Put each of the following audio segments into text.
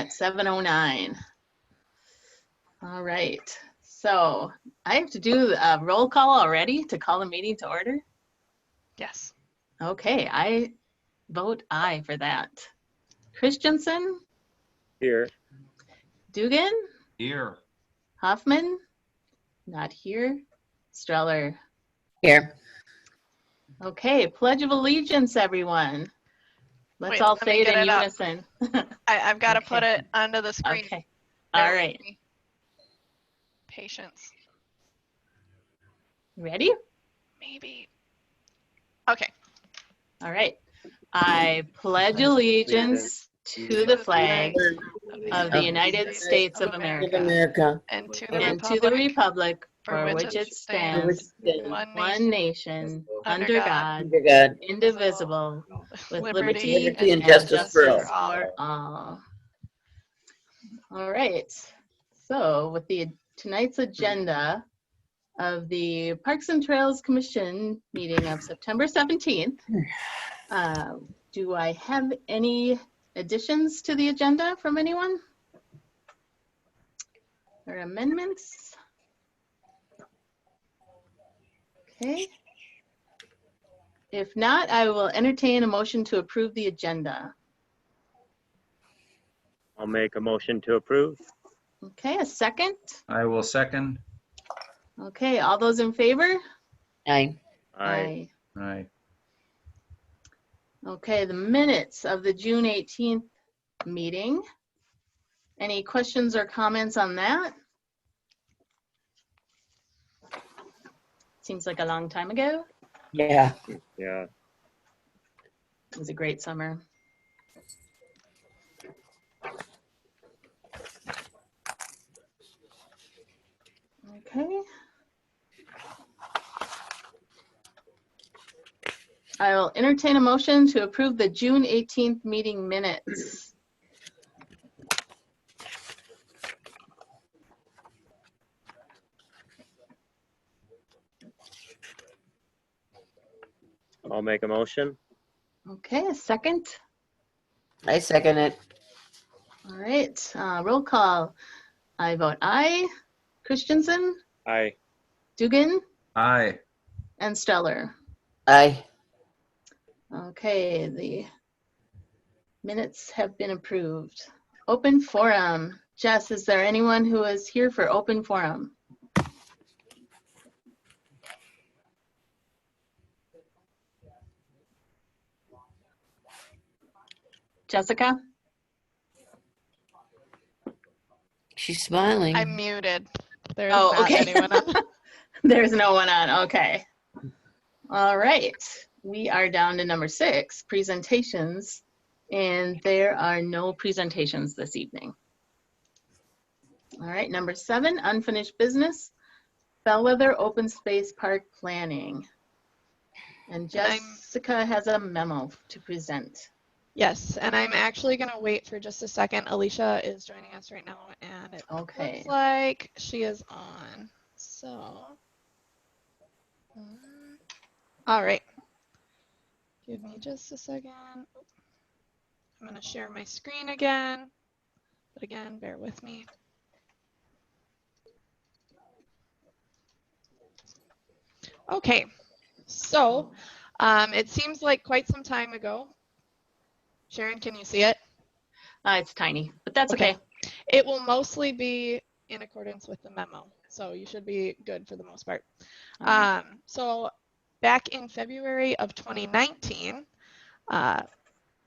at 7:09. All right. So I have to do a roll call already to call the meeting to order? Yes. Okay, I vote aye for that. Christensen? Here. Dugan? Here. Hoffman? Not here. Streller? Here. Okay, Pledge of Allegiance, everyone. Let's Wait, all let me say it get in it up. unison. I've got to Okay. put it onto the screen. Okay, Bear all with right. me. Patience. Ready? Maybe. Okay. All right. I pledge allegiance to the flag of the United States of America And to and the to the republic republic for which it stands, one nation, under God, Under God, indivisible, with liberty liberty and justice for all. all. All right. So with tonight's agenda of the Parks and Trails Commission meeting of September 17th, do I have any additions to the agenda from anyone? Or amendments? Okay. If not, I will entertain a motion to approve the agenda. I'll make a motion to approve. Okay, a second. I will second. Okay, all those in favor? Aye. Aye. Aye. Okay, the minutes of the June 18th meeting. Any questions or comments on that? Seems like a long time ago. Yeah. Yeah. It was a great summer. Okay. I will entertain a motion to approve the June 18th meeting minutes. I'll make a motion. Okay, a second. I second it. All right, roll call. I vote aye. Christensen, Aye. Dugan, Aye. and Streller. Aye. Okay, the minutes have been approved. Open forum. Jess, is there anyone who is here for open forum? Jessica? She's smiling. I'm muted. There's Oh, not okay. anyone on. There's no one on, okay. All right, we are down to number 6, presentations, and there are no presentations this evening. All right, number 7, unfinished business, Bellwether Open Space Park Planning. And Jessica has a memo to present. Yes, and I'm actually going to wait for just a second. Alicia is joining us right now, and it Okay. looks like she is on. So, all right. Give me just a second. I'm going to share my screen again, but again, bear with me. Okay, so it seems like quite some time ago. Sharon, can you see it? It's tiny, but that's okay. It will mostly be in accordance with the memo, so you should be good for the most part. So back in February of 2019,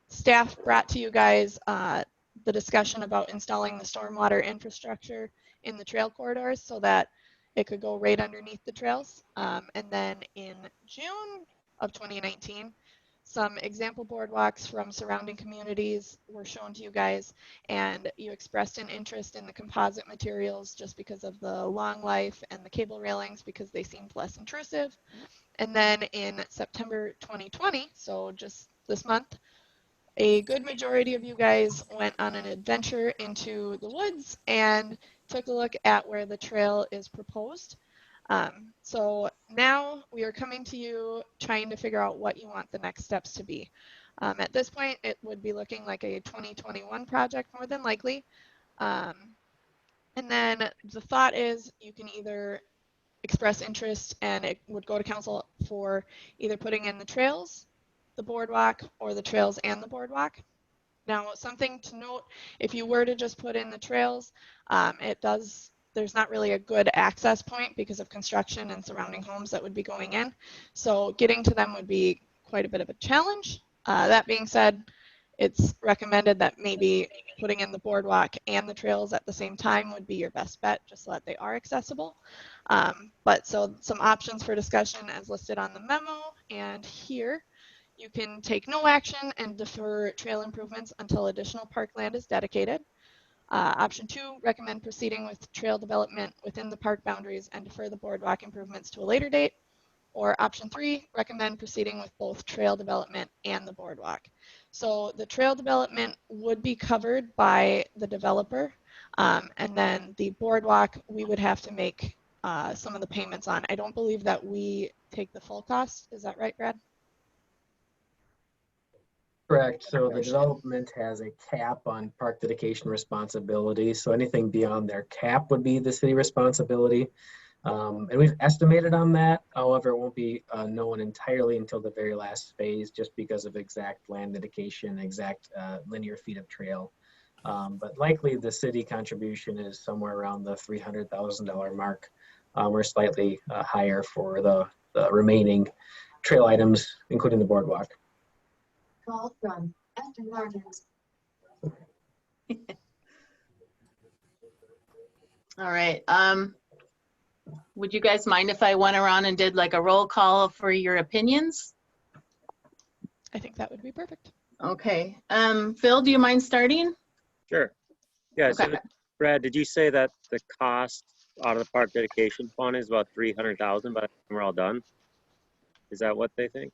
staff brought to you guys the discussion about installing the stormwater infrastructure in the trail corridors so that it could go right underneath the trails. And then in June of 2019, some example boardwalks from surrounding communities were shown to you guys, and you expressed an interest in the composite materials just because of the long life, and the cable railings because they seemed less intrusive. And then in September 2020, so just this month, a good majority of you guys went on an adventure into the woods and took a look at where the trail is proposed. So now we are coming to you trying to figure out what you want the next steps to be. At this point, it would be looking like a 2021 project more than likely. And then the thought is you can either express interest and it would go to council for either putting in the trails, the boardwalk, or the trails and the boardwalk. Now, something to note, if you were to just put in the trails, there's not really a good access point because of construction and surrounding homes that would be going in. So getting to them would be quite a bit of a challenge. That being said, it's recommended that maybe putting in the boardwalk and the trails at the same time would be your best bet, just so that they are accessible. But so some options for discussion as listed on the memo, and here you can take no action and defer trail improvements until additional parkland is dedicated. Option 2, recommend proceeding with trail development within the park boundaries and defer the boardwalk improvements to a later date. Or option 3, recommend proceeding with both trail development and the boardwalk. So the trail development would be covered by the developer, and then the boardwalk we would have to make some of the payments on. I don't believe that we take the full cost. Is that right, Brad? Correct. So the development has a cap on park dedication responsibility. So anything beyond their cap would be the city responsibility. And we've estimated on that. However, it won't be known entirely until the very last phase, just because of exact land dedication, exact linear feet of trail. But likely the city contribution is somewhere around the $300,000 mark, or slightly higher for the remaining trail items, including the boardwalk. Call from Aston Martins. All right. Would you guys mind if I went around and did like a roll call for your opinions? I think that would be perfect. Okay. Phil, do you mind starting? Sure. Yeah, Okay. so Brad, did you say that the cost out of the park dedication fund is about 300,000 by the time we're all done? Is that what they think?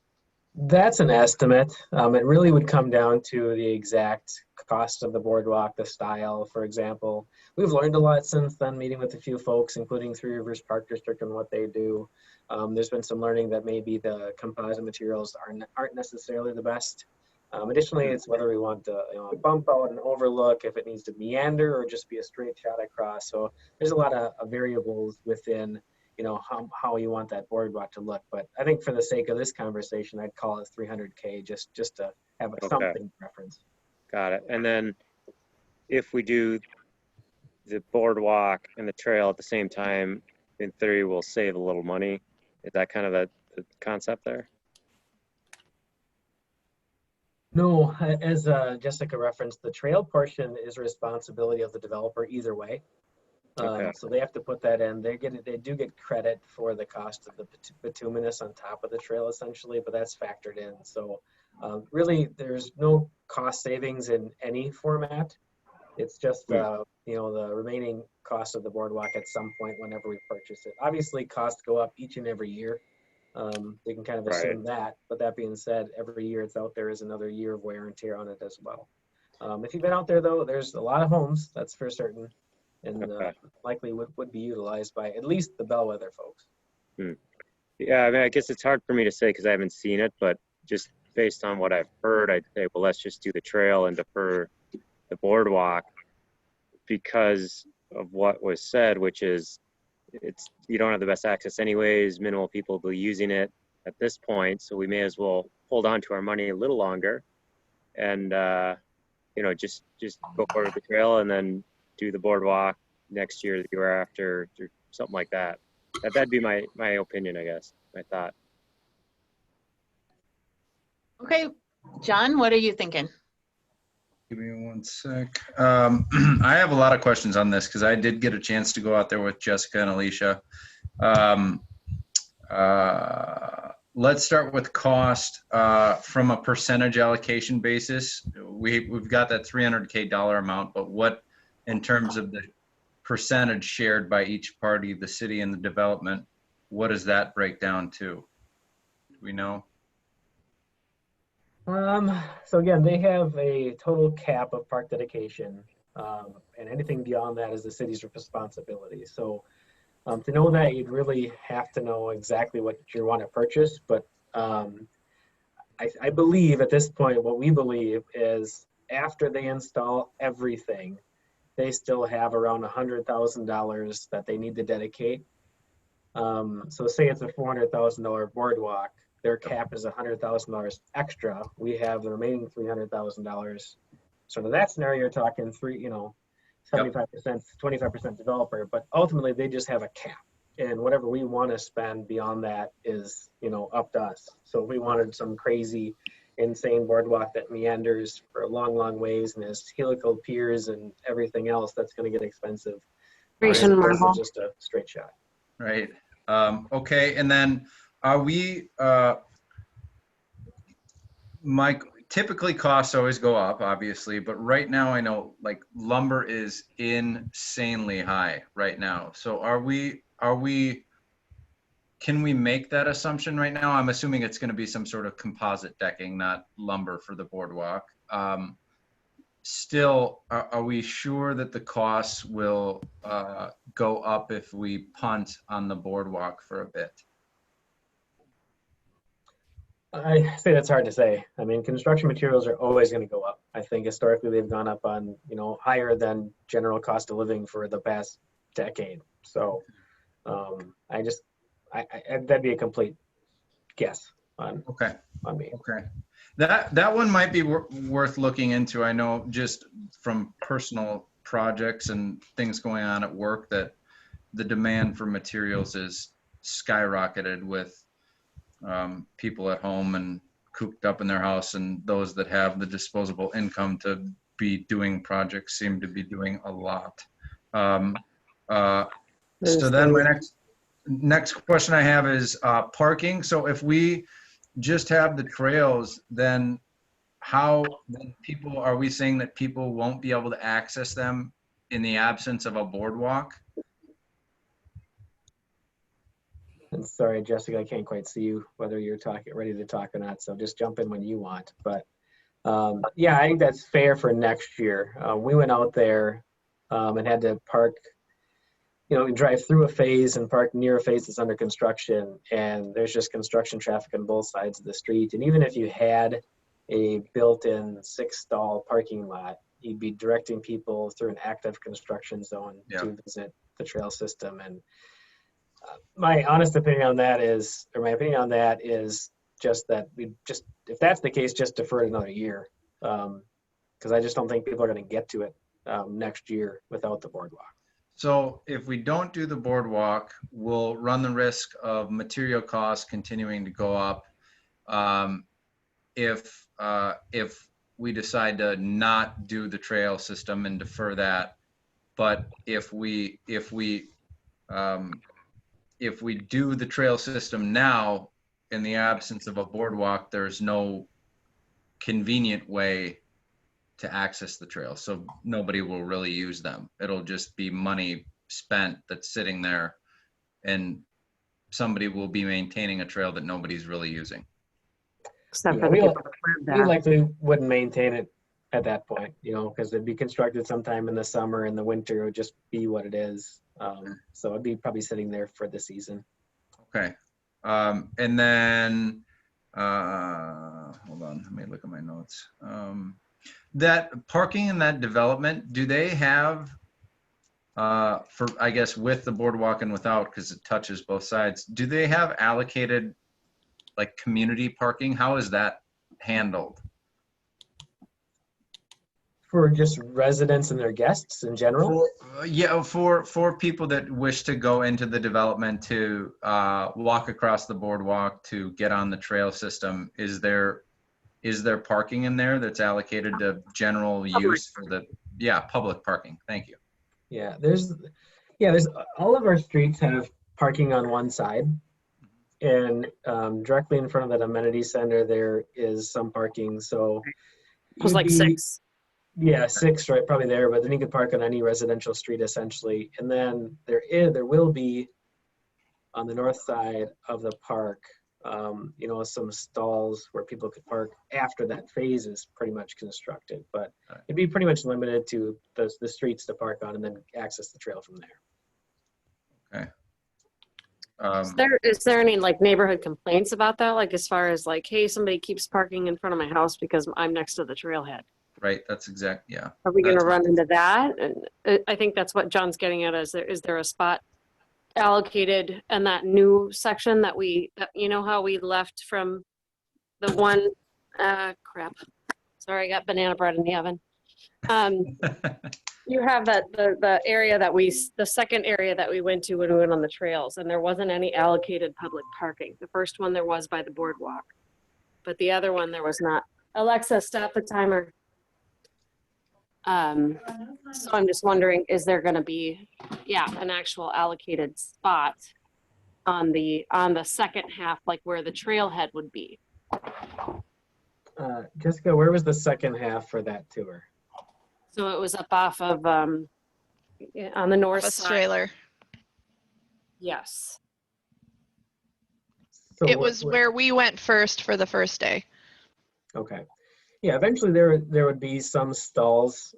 That's an estimate. It really would come down to the exact cost of the boardwalk, the style, for example. We've learned a lot since then, meeting with a few folks, including Three Rivers Park District and what they do. There's been some learning that maybe the composite materials aren't necessarily the best. Additionally, it's whether we want to bump out and overlook, if it needs to meander or just be a straight shot across. So there's a lot of variables within how you want that boardwalk to look. But I think for the sake of this conversation, I'd call it 300K just to have something reference. Got it. And then if we do the boardwalk and the trail at the same time, in theory, we'll save a little money. Is that kind of the concept there? No, as Jessica referenced, the trail portion is a responsibility of the developer either way. Okay. So they have to put that in. They do get credit for the cost of the bituminous on top of the trail, essentially, but that's factored in. So really, there's no cost savings in any format. It's just the remaining cost of the boardwalk at some point whenever we purchase it. Obviously, costs go up each and every year. They can kind of assume that. But that being said, every year it's out there is another year of wear and tear on it as well. If you've been out there, though, there's a lot of homes, that's for certain. And likely would be utilized by at least the bellwether folks. Yeah, I mean, I guess it's hard for me to say because I haven't seen it, but just based on what I've heard, I'd say, well, let's just do the trail and defer the boardwalk because of what was said, which is you don't have the best access anyways, minimal people will be using it at this point, so we may as well hold on to our money a little longer and just go forward with the trail and then do the boardwalk next year, the year after, or something like that. That'd be my opinion, I guess, my thought. Okay, John, what are you thinking? Give me one sec. I have a lot of questions on this because I did get a chance to go out there with Jessica and Alicia. Let's start with cost from a percentage allocation basis. We've got that $300K amount, but what in terms of the percentage shared by each party, the city and the development, what does that break down to? Do we know? So again, they have a total cap of park dedication, and anything beyond that is the city's responsibility. So to know that, you'd really have to know exactly what you want to purchase. But I I believe at this point, what we believe is after they install everything, they still have around $100,000 that they need to dedicate. So say it's a $400,000 boardwalk, their cap is $100,000 extra. We have the remaining $300,000. So in that scenario, you're talking 75%, 25% developer, but ultimately they just have a cap. And whatever we want to spend beyond that is, up to us. So if we wanted some crazy, insane boardwalk that meanders for a long, long ways and has helical piers and everything else, that's going to get expensive. Grace As and opposed to Marble. just a straight shot. Right. Okay. And then are we, Mike, typically costs always go up, obviously, but right now I know like lumber is insanely high right now. So can we make that assumption right now? I'm assuming it's going to be some sort of composite decking, not lumber for the boardwalk. Still, are we sure that the costs will go up if we punt on the boardwalk for a bit? I say that's hard to say. I mean, construction materials are always going to go up. I think historically they've gone up on, higher than general cost of living for the past decade. So that'd be a complete guess on me. Okay. That one might be worth looking into. I know just from personal projects and things going on at work that the demand for materials is skyrocketed with people at home and cooped up in their house, and those that have the disposable income to be doing projects seem to be doing a lot. So then my next question I have is parking. So if we just have the trails, then are we saying that people won't be able to access them in the absence of a boardwalk? And sorry, Jessica, I can't quite see you, whether you're ready to talk or not. So just jump in when you want. But yeah, I think that's fair for next year. We went out there and had to park, drive through a phase and park near a phase that's under construction. And there's just construction traffic on both sides of the street. And even if you had a built-in 6-stall parking lot, you'd be directing people through an active construction zone to visit the trail system. And my honest opinion on that is just that if that's the case, just defer it another year. Because I just don't think people are going to get to it next year without the boardwalk. So if we don't do the boardwalk, we'll run the risk of material costs continuing to go up. If we decide to not do the trail system and defer that, but if we do the trail system now, in the absence of a boardwalk, there's no convenient way to access the trail. So nobody will really use them. It'll just be money spent that's sitting there, and somebody will be maintaining a trail that nobody's really using. Except Yeah, for the people that live we there. likely wouldn't maintain it at that point, because it'd be constructed sometime in the summer, and the winter would just be what it is. So it'd be probably sitting there for the season. Okay. And then, hold on, let me look at my notes. That parking in that development, do they have, for, I guess, with the boardwalk and without, because it touches both sides, do they have allocated like community parking? How is that handled? For just residents and their guests in general? For people that wish to go into the development to walk across the boardwalk to get on the trail system, is there parking in there that's allocated to general use for the public parking? Thank you. Yeah, there's all of our streets have parking on one side, and directly in front of that amenity center there is some parking. So It was like 6. Yeah, 6 right, probably there, but then you could park on any residential street essentially. And then there will be on the north side of the park, some stalls where people could park after that phase is pretty much constructed. But it'd be pretty much limited to the streets to park on and then access the trail from there. Is there any like neighborhood complaints about that? Like as far as like, hey, somebody keeps parking in front of my house because I'm next to the trailhead. Right, that's exact, yeah. Are we going to That's- run into that? And I think that's what John's getting at. Is there a spot allocated in that new section that you know how we left from the one, crap. Sorry, I got banana bread in the oven. You have the area the second area that we went to when we went on the trails, and there wasn't any allocated public parking. The first one there was by the boardwalk, but the other one there was not. Alexa, stop the timer. So I'm just wondering, is there going to be, an actual allocated spot on the second half, like where the trailhead would be? Jessica, where was the second half for that tour? So it was up off of on the north Bus side. trailer. Yes. So It was where we went first for the first day. Okay. Yeah, eventually there would be some stalls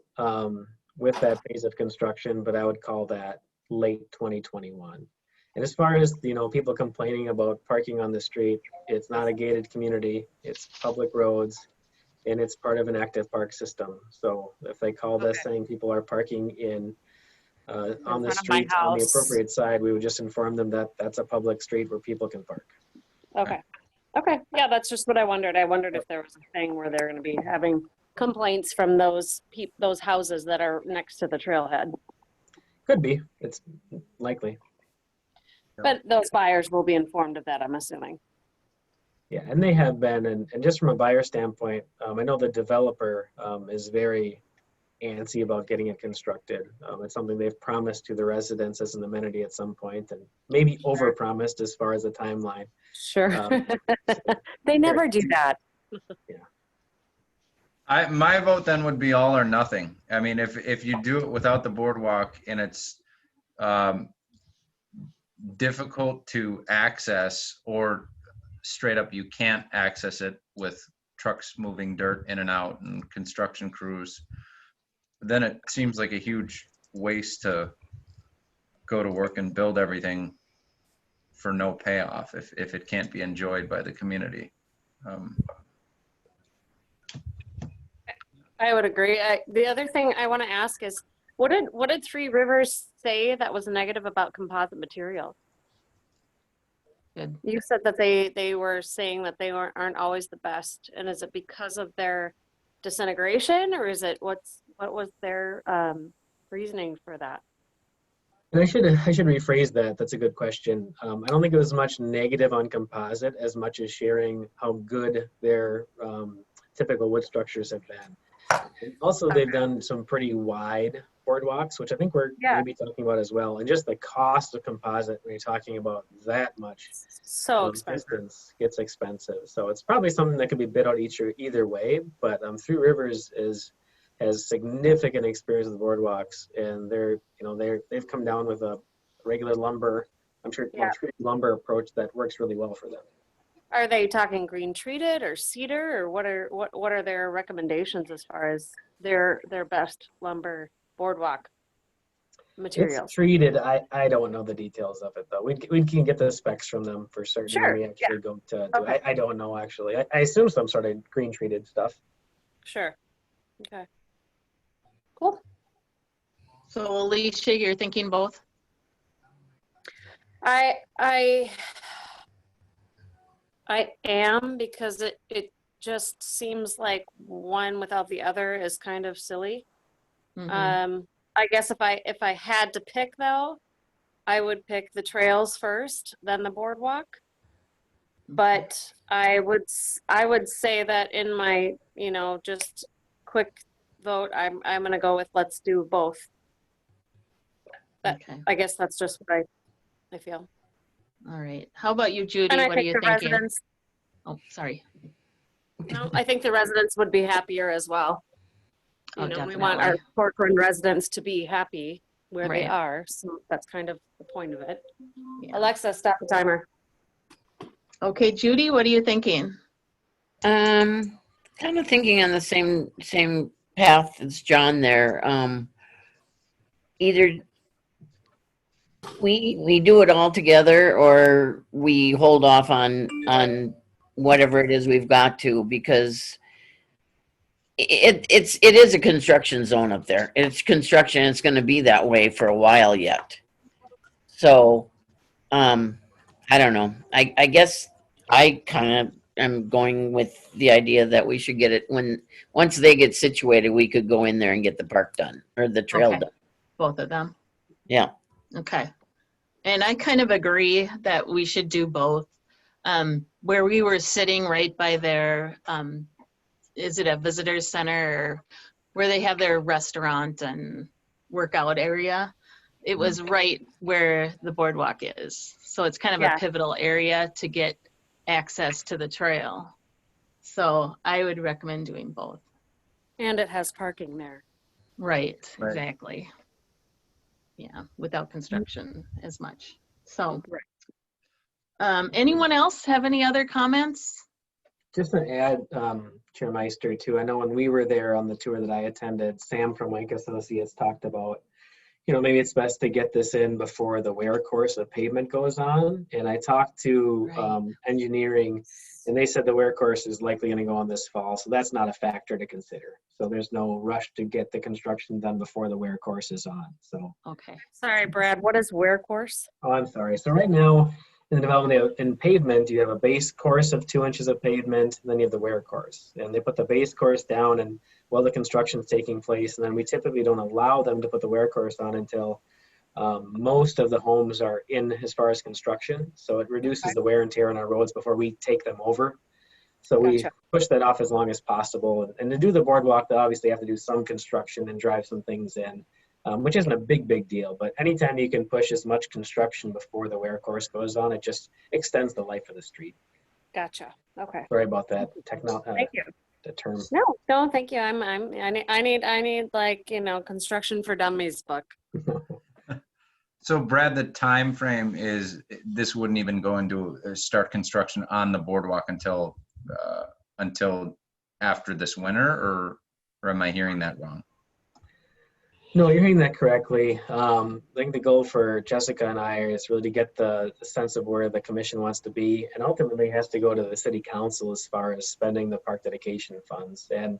with that phase of construction, but I would call that late 2021. And as far as, people complaining about parking on the street, it's not a gated community, it's public roads, and it's part of an active park system. So if they call this saying people are parking on the street on the appropriate side, we would just inform them that that's a public street where people can park. Okay. Okay. Yeah, that's just what I wondered. I wondered if there was a thing where they're going to be having complaints from those houses that are next to the trailhead. Could be. It's likely. But those buyers will be informed of that, I'm assuming. Yeah, and they have been, and just from a buyer standpoint, I know the developer is very antsy about getting it constructed. It's something they've promised to the residents as an amenity at some point, and maybe over-promised as far as the timeline. Sure. They never do that. Yeah. My vote then would be all or nothing. I mean, if you do it without the boardwalk and it's difficult to access, or straight up you can't access it with trucks moving dirt in and out and construction crews, then it seems like a huge waste to go to work and build everything for no payoff if it can't be enjoyed by the community. I would agree. The other thing I want to ask is, what did Three Rivers say that was negative about composite material? Good. You said that they were saying that they aren't always the best, and is it because of their disintegration, or is it what was their reasoning for that? And I should rephrase that. That's a good question. I don't think it was much negative on composite as much as sharing how good their typical wood structures have been. And also, they've done some pretty wide boardwalks, which I think we're maybe talking about as well. And just the cost of composite when you're talking about that much distance gets expensive. So it's probably something that could be bid out either way. But Three Rivers has significant experience with boardwalks, and they've come down with a regular lumber, treated lumber approach that works really well for them. Are they talking green treated or cedar, or what are their recommendations as far as their best lumber boardwalk materials? It's treated. I don't know the details of it though. We can get the specs from them for certain. Sure. We actually go to. Okay. I don't know actually. I assume some sort of green treated stuff. Sure. Okay. Cool. So Alicia, you're thinking both? I am, because it just seems like one without the other is kind of silly. Mm-hmm. I guess if I had to pick though, I would pick the trails first, then the boardwalk. But I would say that in my, just quick vote, I'm gonna go with let's do both. Okay. I guess that's just what I feel. All right. How about you, Judy? And I What are think you the thinking? residents, Oh, sorry. no, I think the residents would be happier as well. Oh, We want our definitely. Corcoran residents to be happy where they Right. are. So that's kind of the point of it. Yeah. Alexa, stop the timer. Okay, Judy, what are you thinking? Kind of thinking on the same path as John there. Either we do it all together, or we hold off on whatever it is we've got to, because it is a construction zone up there. It's construction. It's going to be that way for a while yet. So, I don't know. I guess I kind of am going with the idea that we should get it once they get situated, we could go in there and get the park done or the trail Okay. done. Both of them. Yeah. Okay. And I kind of agree that we should do both. Where we were sitting right by their, is it a visitor center or where they have their restaurant and workout area? It was right where the boardwalk is. So it's kind of Yeah. a pivotal area to get access to the trail. So I would recommend doing both. And it has parking there. Right, Right. exactly. Yeah, without construction as much. So, anyone else have any other comments? Just to add, Chair Meister, too, I know when we were there on the tour that I attended, Sam from Wink Associates talked about, maybe it's best to get this in before the wear course of pavement goes on. And I talked to Right. engineering, and they said the wear course is likely going to go on this fall. So that's not a factor to consider. So there's no rush to get the construction done before the wear course is on. So, Okay. Sorry, Brad, what is wear course? oh, I'm sorry. So right now, in the development in pavement, you have a base course of 2 inches of pavement, and then you have the wear course. And they put the base course down and while the construction is taking place, and then we typically don't allow them to put the wear course on until most of the homes are in as far as construction. So it reduces the wear and tear on our roads before we take them over. So we Gotcha. push that off as long as possible. And to do the boardwalk, they obviously have to do some construction and drive some things in. Which isn't a big deal, but anytime you can push as much construction before the wear course goes on, it just extends the life of the street. Gotcha. Okay. Sorry about that Thank you. the term. No, thank you. I need like, construction for dummies book. So Brad, the time frame is this wouldn't even go into start construction on the boardwalk until after this winter, or am I hearing that wrong? No, you're hearing that correctly. I think the goal for Jessica and I is really to get the sense of where the commission wants to be, and ultimately has to go to the city council as far as spending the park dedication funds. And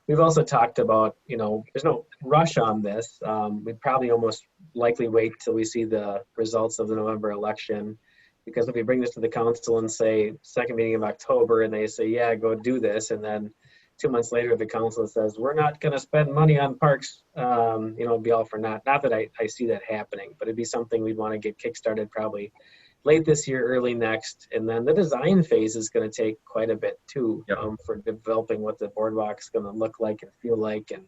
we've also talked about, there's no rush on this. We'd probably almost likely wait till we see the results of the November election, because if we bring this to the council and say second meeting of October and they say, yeah, go do this, and then 2 months later, the council says, we're not going to spend money on parks, it'd be all for naught. Not that I see that happening, but it'd be something we'd want to get kickstarted probably late this year, early next. And then the design phase is going to take quite a bit too, for developing what the boardwalk's going to look like and feel like. And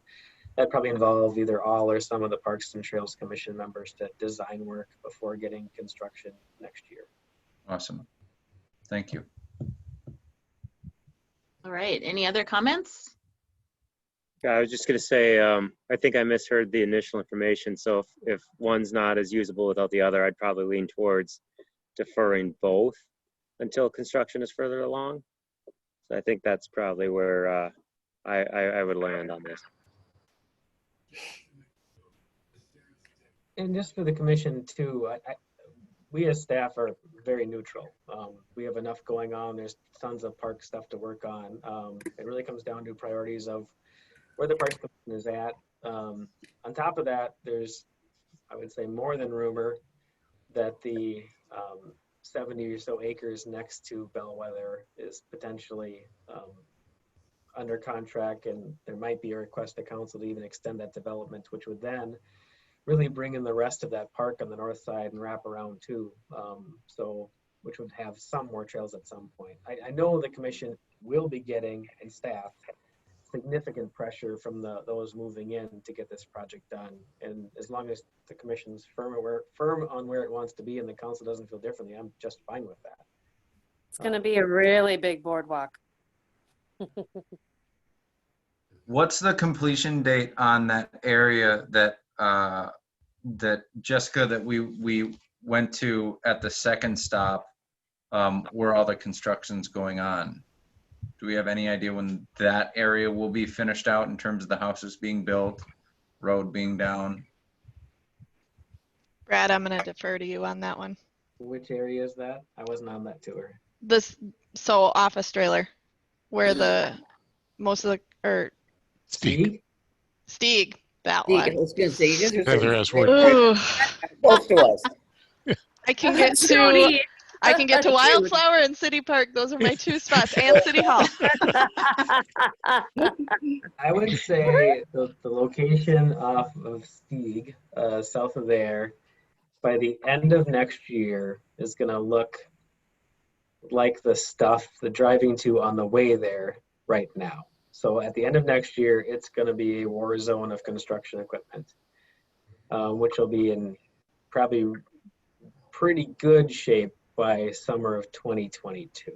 that probably involve either all or some of the Parks and Trails Commission members to design work before getting construction next year. Awesome. Thank you. All right. Any other comments? Yeah, I was just going to say, I think I misheard the initial information. So if one's not as usable without the other, I'd probably lean towards deferring both until construction is further along. So I think that's probably where I would land on this. And just for the commission too, we as staff are very neutral. We have enough going on. There's tons of park stuff to work on. It really comes down to priorities of where the Parks Commission is at. On top of that, there's, I would say, more than rumor that the 70 or so acres next to Bellwether is potentially under contract, and there might be a request to council to even extend that development, which would then really bring in the rest of that park on the north side and wrap around too. So, which would have some more trails at some point. I know the commission will be getting, and staff, significant pressure from those moving in to get this project done. And as long as the commission's firm on where it wants to be and the council doesn't feel differently, I'm just fine with that. It's going to be a really big boardwalk. What's the completion date on that area that Jessica, that we went to at the second stop, where all the construction's going on? Do we have any idea when that area will be finished out in terms of the houses being built, road being down? Brad, I'm going to defer to you on that one. Which area is that? I wasn't on that tour. So office trailer, where the most of the, or Steve? Stieg, that See, I one. was gonna say, you guys are Heather has one. Ooh, close to us. I can get to Jody. Dude. Wildflower and City Park. Those are my two spots, and City Hall. I would say the location off of Stieg, south of there, by the end of next year is going to look like the stuff, the driving to on the way there right now. So at the end of next year, it's going to be a war zone of construction equipment, which will be in probably pretty good shape by summer of 2022.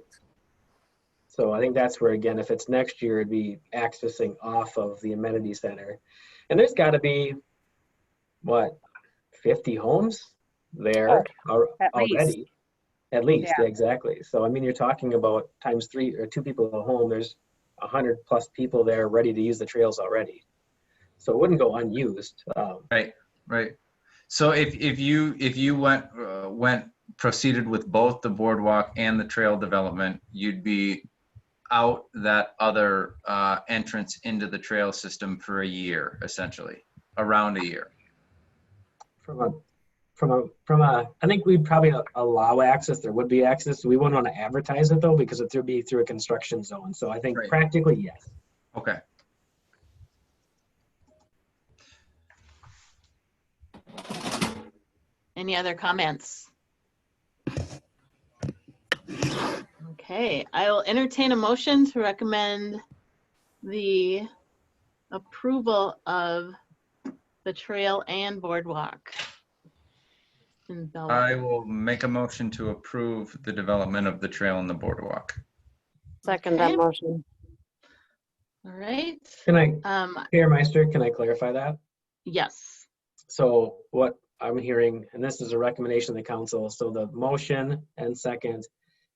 So I think that's where, again, if it's next year, it'd be accessing off of the amenity center. And there's got to be, what, 50 homes there at least. already? At least, Yeah. yeah, exactly. So, I mean, you're talking about times 3 or 2 people a home, there's 100+ people there ready to use the trails already. So it wouldn't go unused. Right. So if you proceeded with both the boardwalk and the trail development, you'd be out that other entrance into the trail system for a year, essentially, around a year. From a, I think we'd probably allow access. There would be access. We wouldn't want to advertise it though, because it would be through a construction zone. So I think Right. practically, yes. Okay. Any other comments? Okay, I will entertain a motion to recommend the approval of the trail and boardwalk. in Belleville. I will make a motion to approve the development of the trail and the boardwalk. Second Okay. that motion. All right. Can Mayor Meister, can I clarify that? Yes. So what I'm hearing, and this is a recommendation of the council, so the motion and second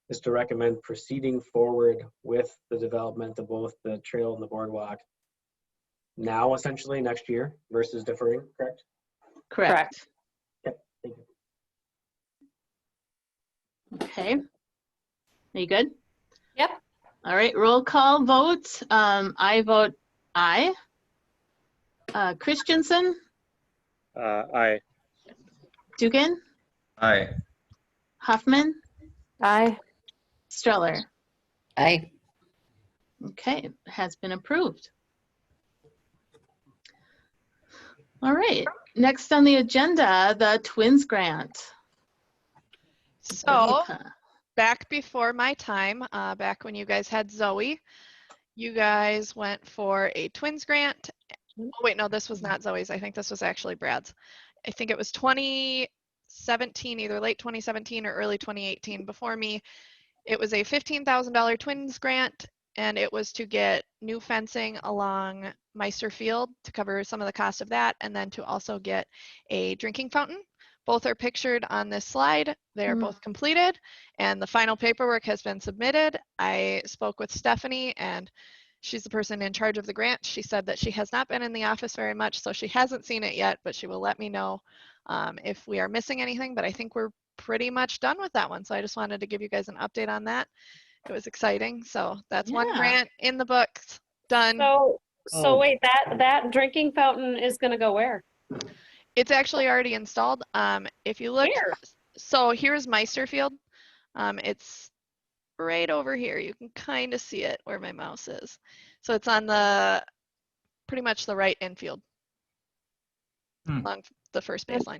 is to recommend proceeding forward with the development of both the trail and the boardwalk now, essentially next year, versus deferring, correct? Correct. Yep, thank you. Okay. Are you good? Yep. All right, roll call vote. I vote aye. Christensen, Aye. Dugan, Aye. Hoffman, Aye. Streller. Aye. Okay, has been approved. All right, next on the agenda, the Twins Grant. So back before my time, back when you guys had Zoe, you guys went for a Twins Grant. Oh wait, no, this was not Zoe's. I think this was actually Brad's. I think it was 2017, either late 2017 or early 2018. Before me, it was a $15,000 Twins Grant, and it was to get new fencing along Meister Field to cover some of the cost of that, and then to also get a drinking fountain. Both are pictured on this slide. They are both completed, and the final paperwork has been submitted. I spoke with Stephanie, and she's the person in charge of the grant. She said that she has not been in the office very much, so she hasn't seen it yet, but she will let me know if we are missing anything. But I think we're pretty much done with that one. So I just wanted to give you guys an update on that. It was exciting. So that's one grant in the books, done. So wait, that drinking fountain is gonna go where? It's actually already installed. If you look, Where? so here's Meister Field. It's right over here. You can kind of see it where my mouse is. So it's on the pretty much the right infield along the first baseline.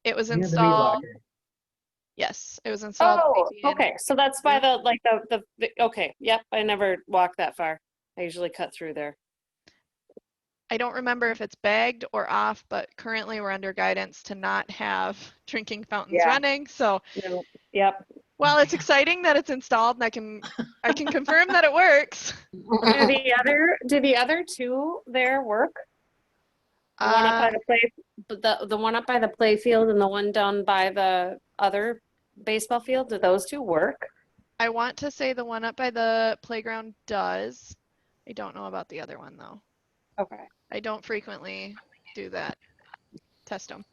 It was Near the meat installed. locker. Yes, it was installed. Oh, maybe in- okay. So that's by the okay. Yep. I never walked that far. I usually cut through there. I don't remember if it's bagged or off, but currently we're under guidance to not have drinking fountains Yeah. running. So No. Yep. while it's exciting that it's installed and I can confirm that it works. Do the other two there work? The one up by the play, the one up by the play field and the one down by the other baseball field. Do those two work? I want to say the one up by the playground does. I don't know about the other one though. Okay. I don't frequently do that. Test them.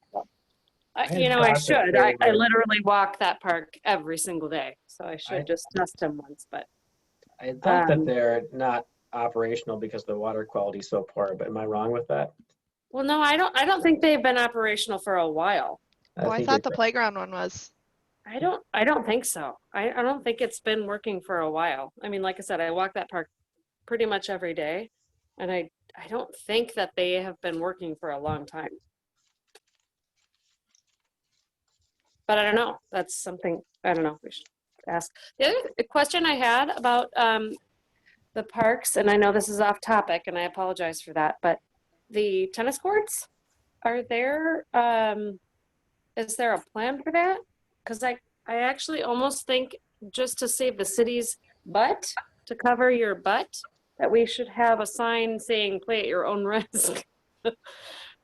You know, I thought that should. they I were- literally walk that park every single day, so I should just test him once. But I thought that Um, they're not operational because the water quality is so poor, but am I wrong with that? well, no, I don't. I don't think they've been operational for a while. Oh, I think thought you're the correct. playground one was. I don't think so. I don't think it's been working for a while. I mean, like I said, I walk that park pretty much every day, and I don't think that they have been working for a long time. But I don't know. That's something I don't know. We should ask. The other question I had about the parks, and I know this is off topic, and I apologize for that, but the tennis courts, are there is there a plan for that? Because I actually almost think just to save the city's butt, to cover your butt, that we should have a sign saying play at your own risk.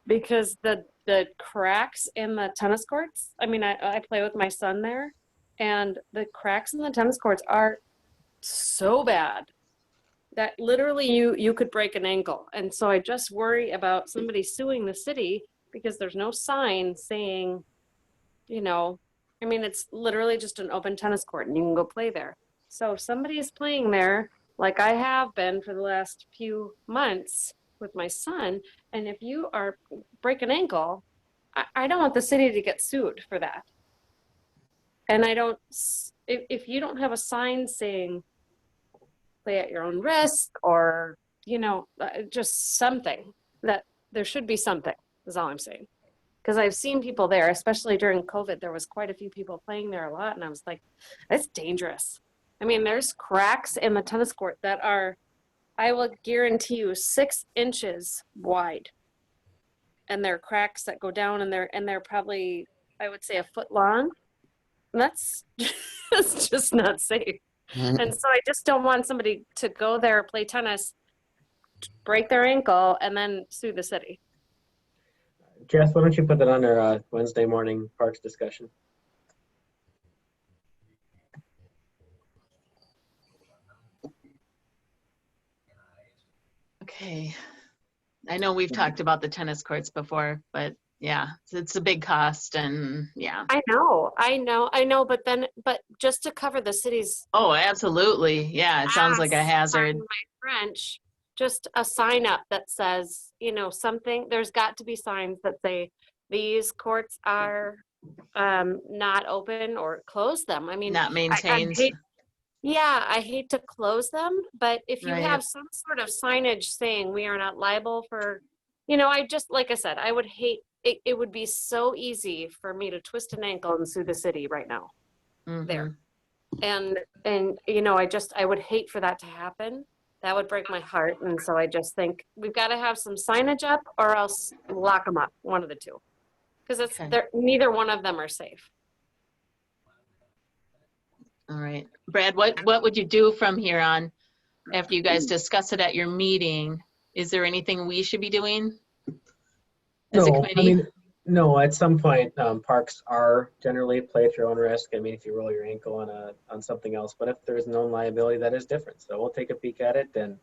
Because the cracks in the tennis courts, I mean, I play with my son there, and the cracks in the tennis courts are so bad that literally you could break an ankle. And so I just worry about somebody suing the city because there's no sign saying, you know, I mean, it's literally just an open tennis court and you can go play there. So if somebody is playing there, like I have been for the last few months with my son, and if you are break an ankle, I don't want the city to get sued for that. And I don't, if you don't have a sign saying play at your own risk, or, you know, just something, that there should be something, is all I'm saying. Because I've seen people there, especially during COVID, there was quite a few people playing there a lot. And I was like, that's dangerous. I mean, there's cracks in the tennis court that are, I will guarantee you, 6 inches wide. And they're cracks that go down, and they're probably, I would say, a foot long. And that's just not safe. And so I just don't want somebody to go there, play tennis, break their ankle, and then sue the city. Jess, why don't you put that on our Wednesday morning parks discussion? Okay. I know we've talked about the tennis courts before, but yeah, it's a big cost and yeah. I know, but just to cover the city's Oh, absolutely. Yeah, it sounds like a hazard. pardon my French, just a sign up that says, you know, something, there's got to be signs that say these courts are not open, or close them. I mean, Not maintained. I hate to close them, but if you Right. have some sort of signage saying we are not liable for, you know, I just, like I said, I would hate, it would be so easy for me to twist an ankle and sue the city right now. There. And you know, I would hate for that to happen. That would break my heart. And so I just think we've got to have some signage up, or else lock them up, one of the two. Because it's Okay. neither one of them are safe. All right. Brad, what would you do from here on after you guys discuss it at your meeting? Is there anything we should be doing as a No, committee? I mean, no, at some point, parks are generally play at your own risk. I mean, if you roll your ankle on something else, but if there's known liability, that is different. So we'll take a peek at it, and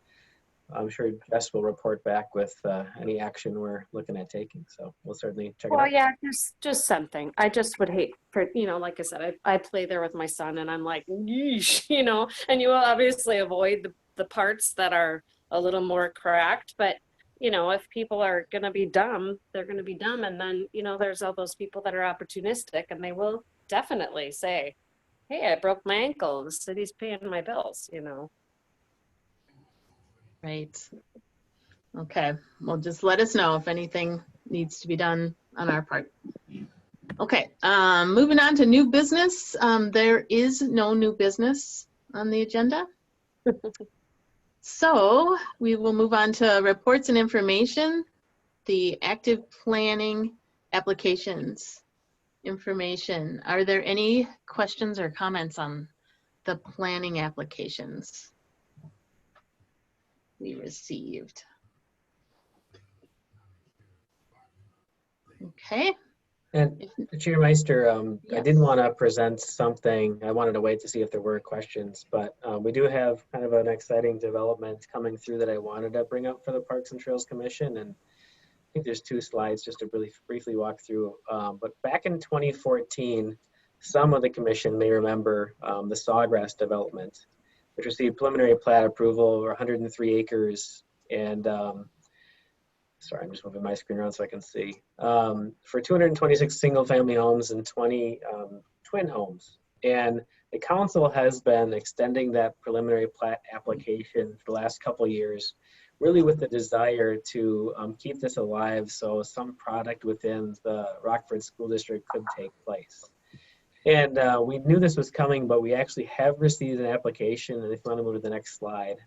I'm sure Jess will report back with any action we're looking at taking. So we'll certainly check it Well, out. yeah, just something. I just would hate for, you know, like I said, I play there with my son, and I'm like, yeesh, you know, and you will obviously avoid the parts that are a little more cracked, but you know, if people are going to be dumb, they're going to be dumb. And then, you know, there's all those people that are opportunistic, and they will definitely say, hey, I broke my ankle, the city's paying my bills, you know. Right. Okay. Well, just let us know if anything needs to be done on our part. Okay. Moving on to new business. There is no new business on the agenda. So we will move on to reports and information, the active planning applications information. Are there any questions or comments on the planning applications we received? Okay. And Chair Meister, I did Yes. want to present something. I wanted to wait to see if there were questions, but we do have kind of an exciting development coming through that I wanted to bring up for the Parks and Trails Commission. And think there's 2 slides just to really briefly walk through. But back in 2014, some of the commission may remember the Sawgrass development, which received preliminary plat approval over 103 acres. And sorry, I'm just moving my screen around so I can see. For 226 single-family homes and 20 twin homes. And the council has been extending that preliminary plat application for the last couple of years, really with the desire to keep this alive so some product within the Rockford School District could take place. And we knew this was coming, but we actually have received an application. And if you want to move to the next slide,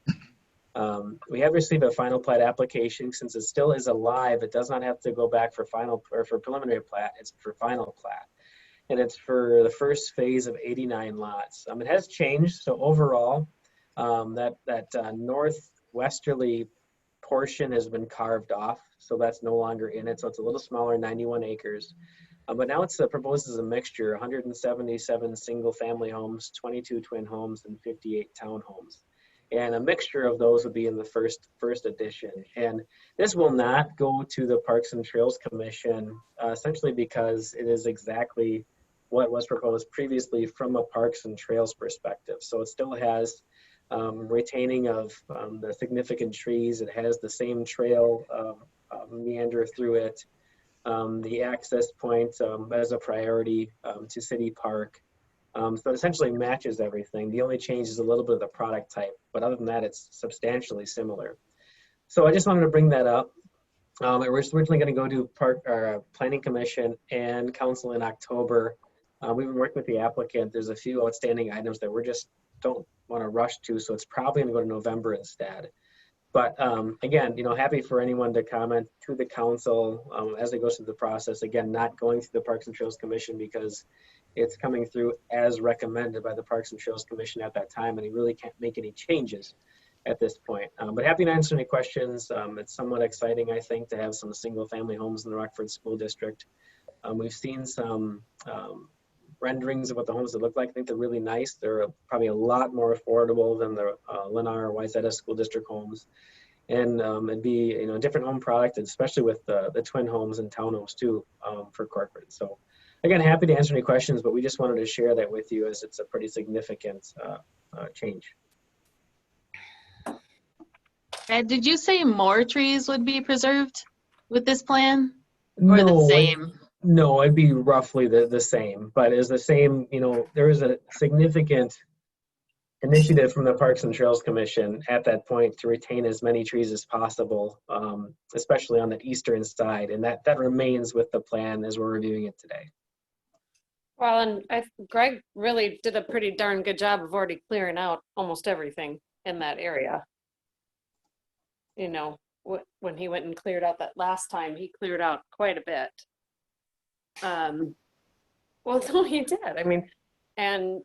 we have received a final plat application. Since it still is alive, it does not have to go back for final or for preliminary plat. It's for final plat. And it's for the first phase of 89 lots. It has changed. So overall, that northwesterly portion has been carved off. So that's no longer in it. So it's a little smaller, 91 acres. But now it's proposed as a mixture, 177 single family homes, 22 twin homes, and 58 townhomes. And a mixture of those would be in the first edition. And this will not go to the Parks and Trails Commission, essentially because it is exactly what was proposed previously from a Parks and Trails perspective. So it still has retaining of the significant trees. It has the same trail meander through it. The access point as a priority to City Park. So it essentially matches everything. The only change is a little bit of the product type, but other than that, it's substantially similar. So I just wanted to bring that up. We're originally going to go to Planning Commission and Council in October. We've been working with the applicant. There's a few outstanding items that we just don't want to rush to, so it's probably going to go to November instead. But again, happy for anyone to comment to the council as it goes through the process. Again, not going through the Parks and Trails Commission because it's coming through as recommended by the Parks and Trails Commission at that time, and he really can't make any changes at this point. But happy to answer any questions. It's somewhat exciting, I think, to have some single-family homes in the Rockford School District. We've seen some renderings of what the homes would look like. I think they're really nice. They're probably a lot more affordable than the Lennar or Wayzata School District homes. And it'd be a different home product, especially with the twin homes and townhomes too for Corcoran. So again, happy to answer any questions, but we just wanted to share that with you as it's a pretty significant change. Ed, did you say more trees would be preserved with this plan, or the No, same? No, it'd be roughly the same, but is the same, there is a significant initiative from the Parks and Trails Commission at that point to retain as many trees as possible, especially on the eastern side. And that remains with the plan as we're reviewing it today. Well, and Greg really did a pretty darn good job of already clearing out almost everything in that area. When he went and cleared out that last time, he cleared out quite a bit. Well, no, he did. I mean, and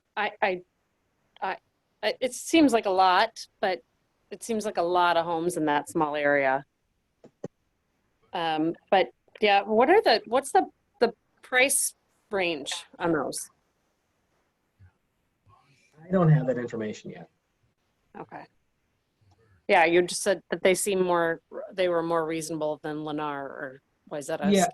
it seems like a lot, but it seems like a lot of homes in that small area. But yeah, what's the price range on those? I don't have that information yet. Okay. Yeah, you just said that they were more reasonable than Lennar or Wayzata. Yeah,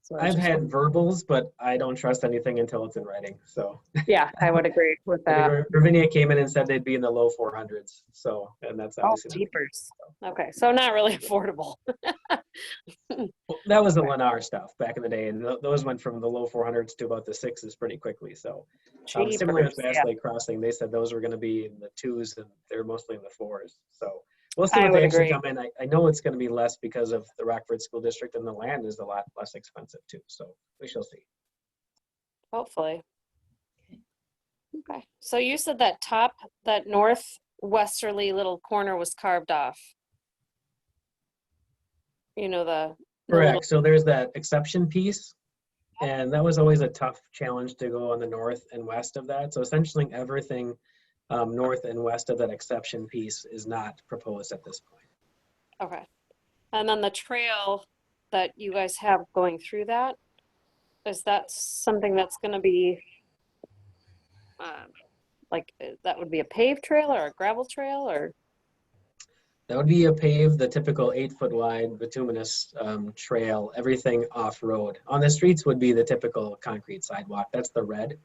So I've had verbals, but I don't trust anything until it's in writing. So yeah, I would agree with that. Ravinia came in and said they'd be in the low 400s. So, and that's obviously cheapers. Okay, so not really affordable. That was the Lennar stuff back in the day, and those went from the low 400s to about the 6s pretty quickly. So similar with Bass Lake Crossing, they said those were going to be in the 2s, and they're mostly in the 4s. So we'll see what they actually come in. I know it's going to be less because of the Rockford School District, and the land is a lot less expensive too. So we shall see. Hopefully. Okay. So you said that northwesterly little corner was carved off. Correct. So there's that exception piece, and that was always a tough challenge to go on the north and west of that. So essentially everything north and west of that exception piece is not proposed at this point. Okay. And then the trail that you guys have going through that, is that something that's going to be that would be a paved trail or a gravel trail or? That would be a paved, the typical 8-foot wide bituminous trail, everything off-road. On the streets would be the typical concrete sidewalk. That's the red.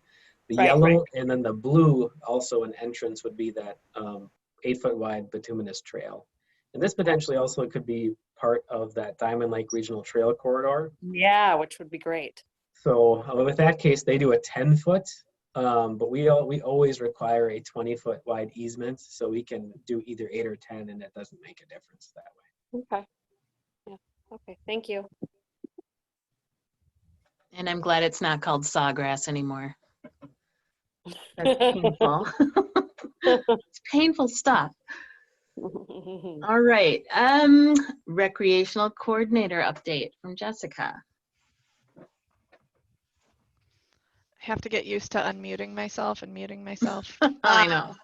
The Right, yellow right. and then the blue, also an entrance, would be that 8-foot wide bituminous trail. And this potentially also could be part of that Diamond Lake Regional Trail Corridor. Yeah, which would be great. So with that case, they do a 10-foot, but we always require a 20-foot wide easement, so we can do either 8 or 10, and it doesn't make a difference that way. Okay. Yeah. Okay. Thank you. And I'm glad it's not called sawgrass anymore. That's painful. It's painful stuff. All right. Recreational coordinator update from Jessica. I have to get used to unmuting myself and muting myself. I know.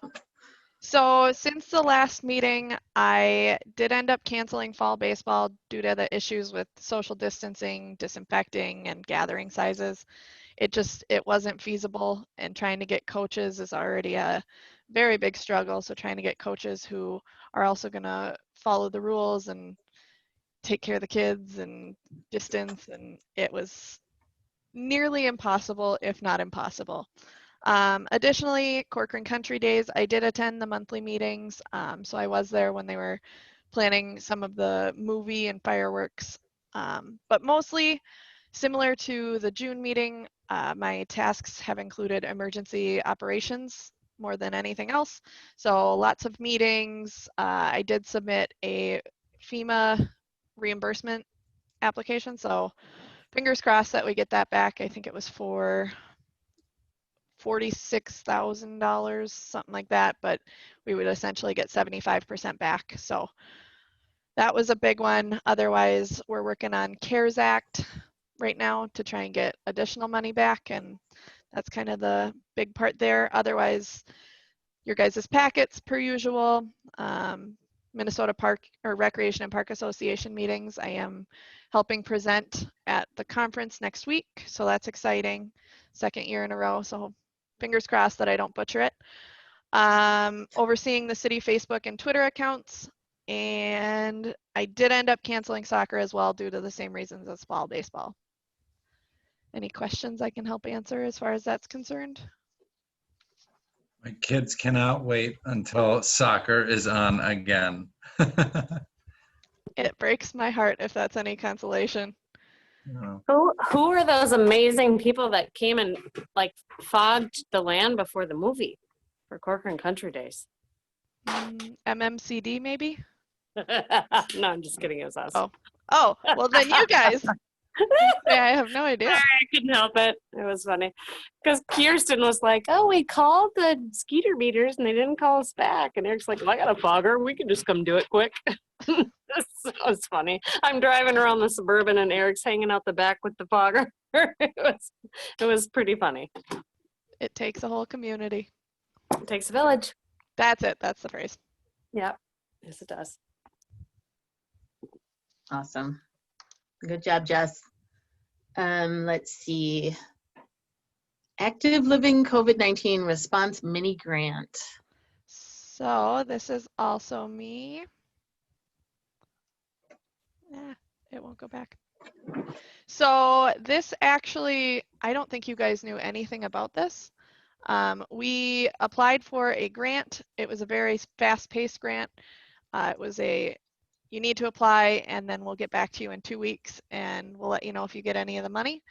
So since the last meeting, I did end up canceling fall baseball due to the issues with social distancing, disinfecting, and gathering sizes. It wasn't feasible, and trying to get coaches is already a very big struggle. So trying to get coaches who are also going to follow the rules and take care of the kids and distance, and it was nearly impossible, if not impossible. Additionally, Corcoran Country Days, I did attend the monthly meetings, so I was there when they were planning some of the movie and fireworks, but mostly similar to the June meeting, my tasks have included emergency operations more than anything else. So lots of meetings. I did submit a FEMA reimbursement application, so fingers crossed that we get that back. I think it was for $46,000, something like that, but we would essentially get 75% back. So that was a big one. Otherwise, we're working on CARES Act right now to try and get additional money back, and that's kind of the big part there. Otherwise, your guys' packets per usual. Minnesota Park or Recreation and Park Association meetings. I am helping present at the conference next week, so that's exciting. Second year in a row, so fingers crossed that I don't butcher it. Overseeing the city Facebook and Twitter accounts, and I did end up canceling soccer as well due to the same reasons as fall baseball. Any questions I can help answer as far as that's concerned? My kids cannot wait until soccer is on again. It breaks my heart if that's any consolation. Who are those amazing people that came and like fogged the land before the movie for Corcoran Country Days? MMCD maybe? No, I'm just kidding. It was us. Oh, well then you guys. Yeah, I have no idea. Sorry, I couldn't help it. It was funny because Kirsten was like, "Oh, we called the skeeter meters and they didn't call us back." And Eric's like, "Well, I got a fogger. We can just come do it quick." That was funny. I'm driving around the Suburban and Eric's hanging out the back with the fogger. It was pretty funny. It takes a whole community. It takes a village. That's it. That's the phrase. Yep. Yes, it does. Awesome. Good job, Jess. Let's see. Active Living COVID-19 Response Mini Grant. So this is also me. It won't go back. So this actually, I don't think you guys knew anything about this. We applied for a grant. It was a very fast-paced grant. It was you need to apply and then we'll get back to you in 2 weeks and we'll let you know if you get any of the money.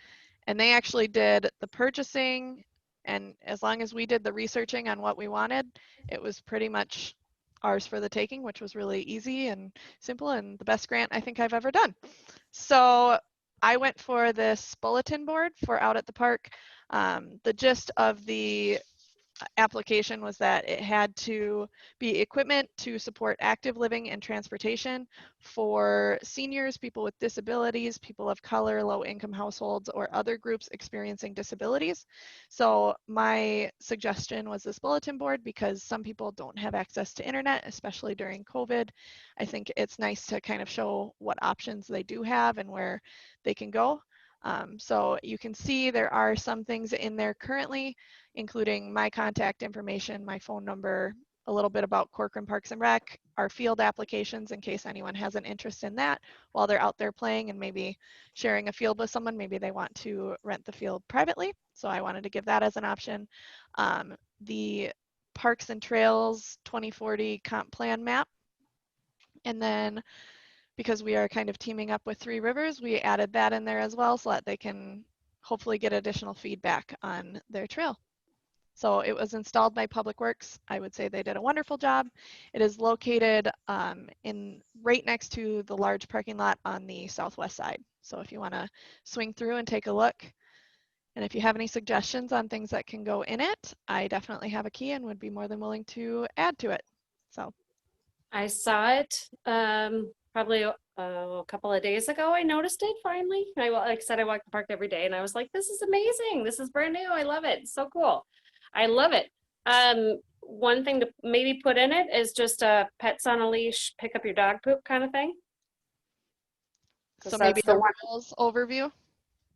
And they actually did the purchasing, and as long as we did the researching on what we wanted, it was pretty much ours for the taking, which was really easy and simple and the best grant I think I've ever done. So I went for this bulletin board for out at the park. The gist of the application was that it had to be equipment to support active living and transportation for seniors, people with disabilities, people of color, low-income households, or other groups experiencing disabilities. So my suggestion was this bulletin board because some people don't have access to internet, especially during COVID. I think it's nice to kind of show what options they do have and where they can go. So you can see there are some things in there currently, including my contact information, my phone number, a little bit about Corcoran Parks and Rec, our field applications in case anyone has an interest in that while they're out there playing and maybe sharing a field with someone. Maybe they want to rent the field privately. So I wanted to give that as an option. The Parks and Trails 2040 comp plan map. And then because we are kind of teaming up with Three Rivers, we added that in there as well so that they can hopefully get additional feedback on their trail. So it was installed by Public Works. I would say they did a wonderful job. It is located in right next to the large parking lot on the southwest side. So if you want to swing through and take a look, and if you have any suggestions on things that can go in it, I definitely have a key and would be more than willing to add to it. So I saw it probably a couple of days ago. I noticed it finally. Like I said, I walk the park every day and I was like, this is amazing. This is brand new. I love it. It's so cool. I love it. One thing to maybe put in it is just a pets on a leash, pick up your dog poop kind of thing. so maybe the rules overview.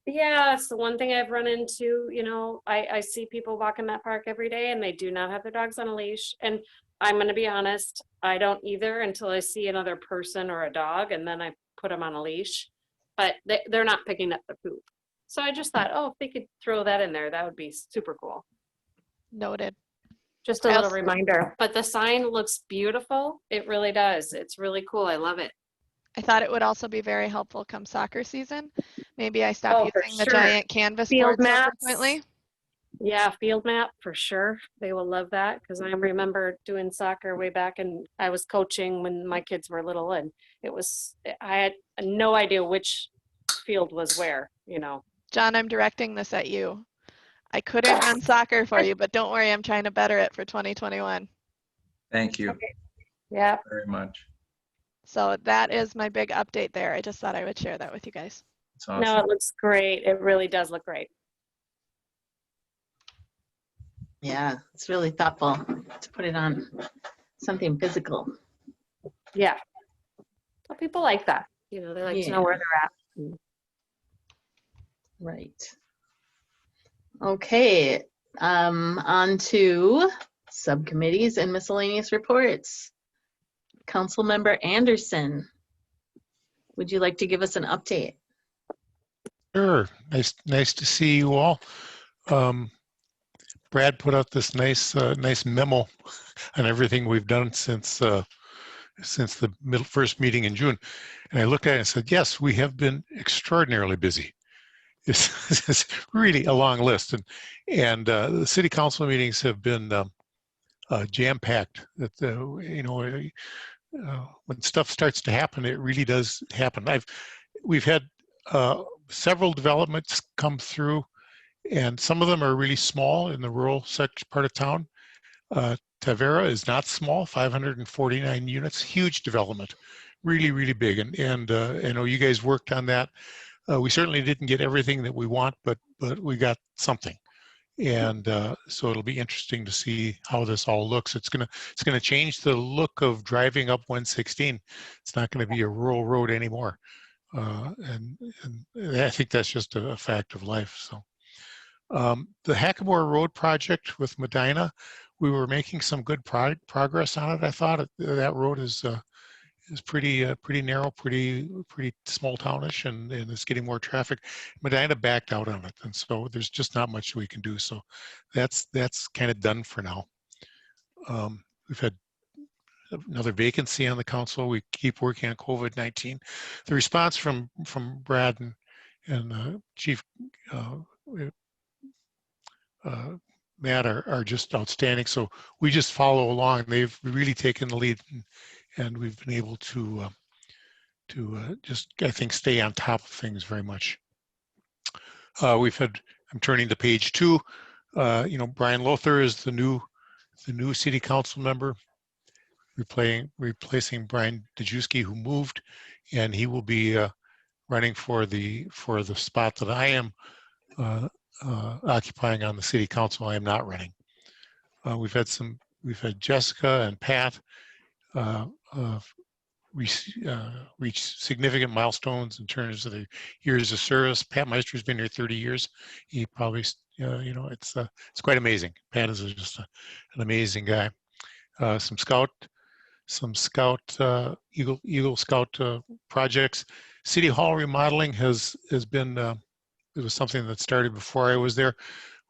Yeah, it's the one thing I've run into. You know, I see people walking that park every day and they do not have their dogs on a leash. And I'm going to be honest, I don't either until I see another person or a dog and then I put them on a leash. But they're not picking up the poop. So I just thought, oh, if they could throw that in there, that would be super cool. Noted. Just a little reminder. But the sign looks beautiful. It really does. It's really cool. I love it. I thought it would also be very helpful come soccer season. Maybe I stop using the sure. giant canvas Field boards so maps. frequently. Yeah, field map for sure. They will love that because I remember doing soccer way back and I was coaching when my kids were little and I had no idea which field was where, you know. John, I'm directing this at you. I couldn't run soccer for you, but don't worry, I'm trying to better it for 2021. Thank you Okay. Yeah. very much. So that is my big update there. I just thought I would share that with you guys. It's awesome. No, it looks great. It really does look great. Yeah, it's really thoughtful to put it on something physical. Yeah. So people like that. You know, they like to know where they're at. Right. Okay, on to subcommittees and miscellaneous reports. Councilmember Anderson, would you like to give us an update? Sure. Nice to see you all. Brad put out this nice memo on everything we've done since the first meeting in June, and I looked at it and said, yes, we have been extraordinarily busy. It's really a long list, and the city council meetings have been jam-packed. That you know, when stuff starts to happen, it really does happen. We've had several developments come through, and some of them are really small in the rural part of town. Tavera is not small, 549 units, huge development, really big, and I know you guys worked on that. We certainly didn't get everything that we want, but we got something, and so it'll be interesting to see how this all looks. It's gonna change the look of driving up 116. It's not going to be a rural road anymore, and I think that's just a fact of life. So the Hackamore Road project with Medina, we were making some good progress on it. I thought that road is pretty narrow, pretty small townish, and it's getting more traffic. Medina backed out on it, and so there's just not much we can do. So that's kind of done for now. We've had another vacancy on the council. We keep working on COVID-19. The response from Brad and Chief Matt are just outstanding. So we just follow along. They've really taken the lead, and we've been able to just, I think, stay on top of things very much. I'm turning to page 2. You know, Brian Lothar is the new city council member, replacing Brian Dejewski, who moved, and he will be running for the spot that I am occupying on the city council. I am not running. We've had Jessica and Pat reach significant milestones in terms of their years of service. Pat Meister's been here 30 years. He probably, you know, it's quite amazing. Pat is just an amazing guy. some Eagle Scout projects. City Hall remodeling has been it was something that started before I was there.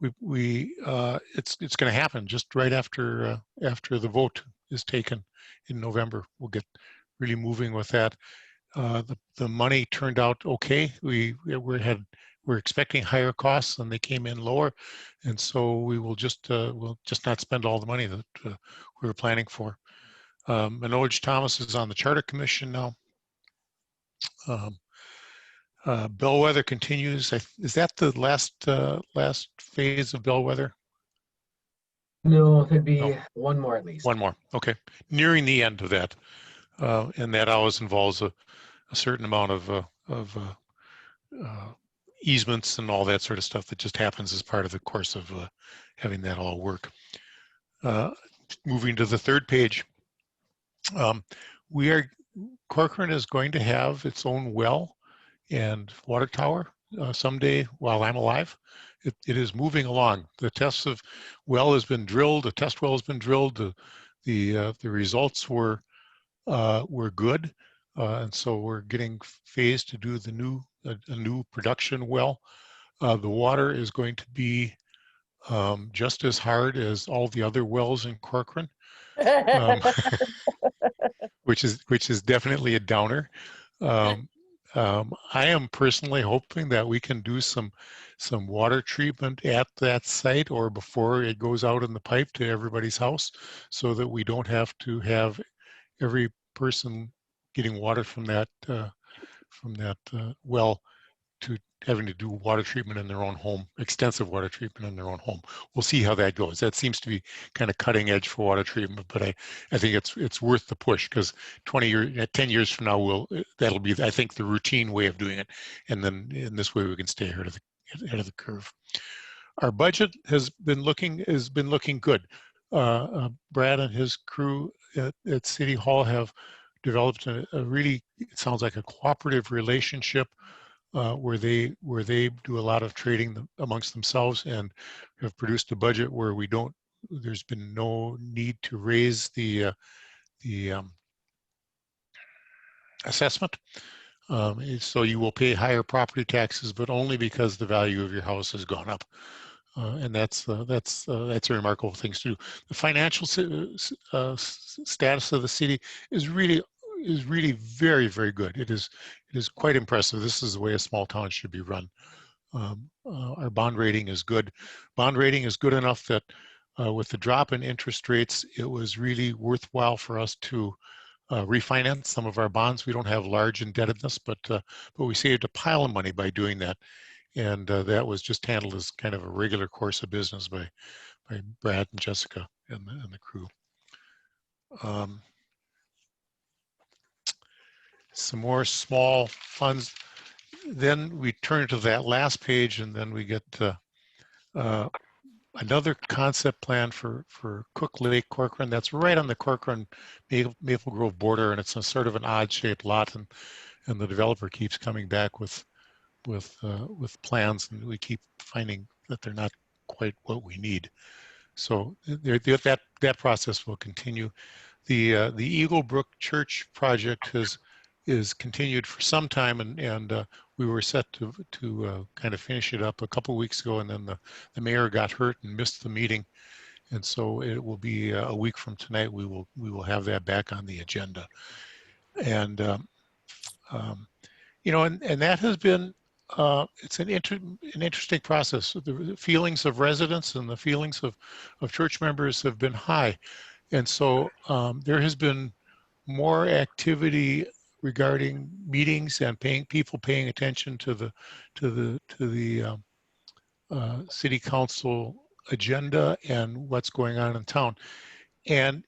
It's going to happen just right after the vote is taken in November. We'll get really moving with that. The money turned out okay. We're expecting higher costs and they came in lower, and so we'll just not spend all the money that we were planning for. Manoj Thomas is on the Charter Commission now. Bellwether continues. Is that the last phase of Bellwether? No, there'd be No. one more at least. One more. Okay, nearing the end of that, and that always involves a certain amount of easements and all that sort of stuff that just happens as part of the course of having that all work. Moving to the third page, Corcoran is going to have its own well and water tower someday while I'm alive. It is moving along. The test well has been drilled. The test well has been drilled. The results were good, and so we're getting phased to do a new production well. The water is going to be just as hard as all the other wells in Corcoran, which is definitely a downer. I am personally hoping that we can do some water treatment at that site or before it goes out in the pipe to everybody's house, so that we don't have to have every person getting water from that well to having to do water treatment in their own home, extensive water treatment in their own home. We'll see how that goes. That seems to be kind of cutting edge for water treatment, but I think it's worth the push, because 10 years from now, that'll be, I think, the routine way of doing it. And then in this way, we can stay ahead of the curve. Our budget has been looking good. Brad and his crew at City Hall have developed a really, it sounds like a cooperative relationship where they do a lot of trading amongst themselves and have produced a budget where there's been no need to raise the assessment. So you will pay higher property taxes, but only because the value of your house has gone up. And that's a remarkable thing to do. The financial status of the city is really very, very good. It is quite impressive. This is the way a small town should be run. Our bond rating is good. Bond rating is good enough that with the drop in interest rates, it was really worthwhile for us to refinance some of our bonds. We don't have large indebtedness, but we saved a pile of money by doing that. And that was just handled as kind of a regular course of business by Brad and Jessica and the crew. Some more small funds. Then we turn to that last page, and then we get another concept plan for Cook Lake, Corcoran. That's right on the Corcoran Maple Grove border, and it's a sort of an odd-shaped lot, and the developer keeps coming back with plans, and we keep finding that they're not quite what we need. So that process will continue. The Eagle Brook Church project is continued for some time, and we were set to kind of finish it up a couple of weeks ago, and then the mayor got hurt and missed the meeting, and so it will be a week from tonight. We will have that back on the agenda, and and that has been it's an interesting process. The feelings of residents and the feelings of church members have been high, and so there has been more activity regarding meetings and people paying attention to the city council agenda and what's going on in town. And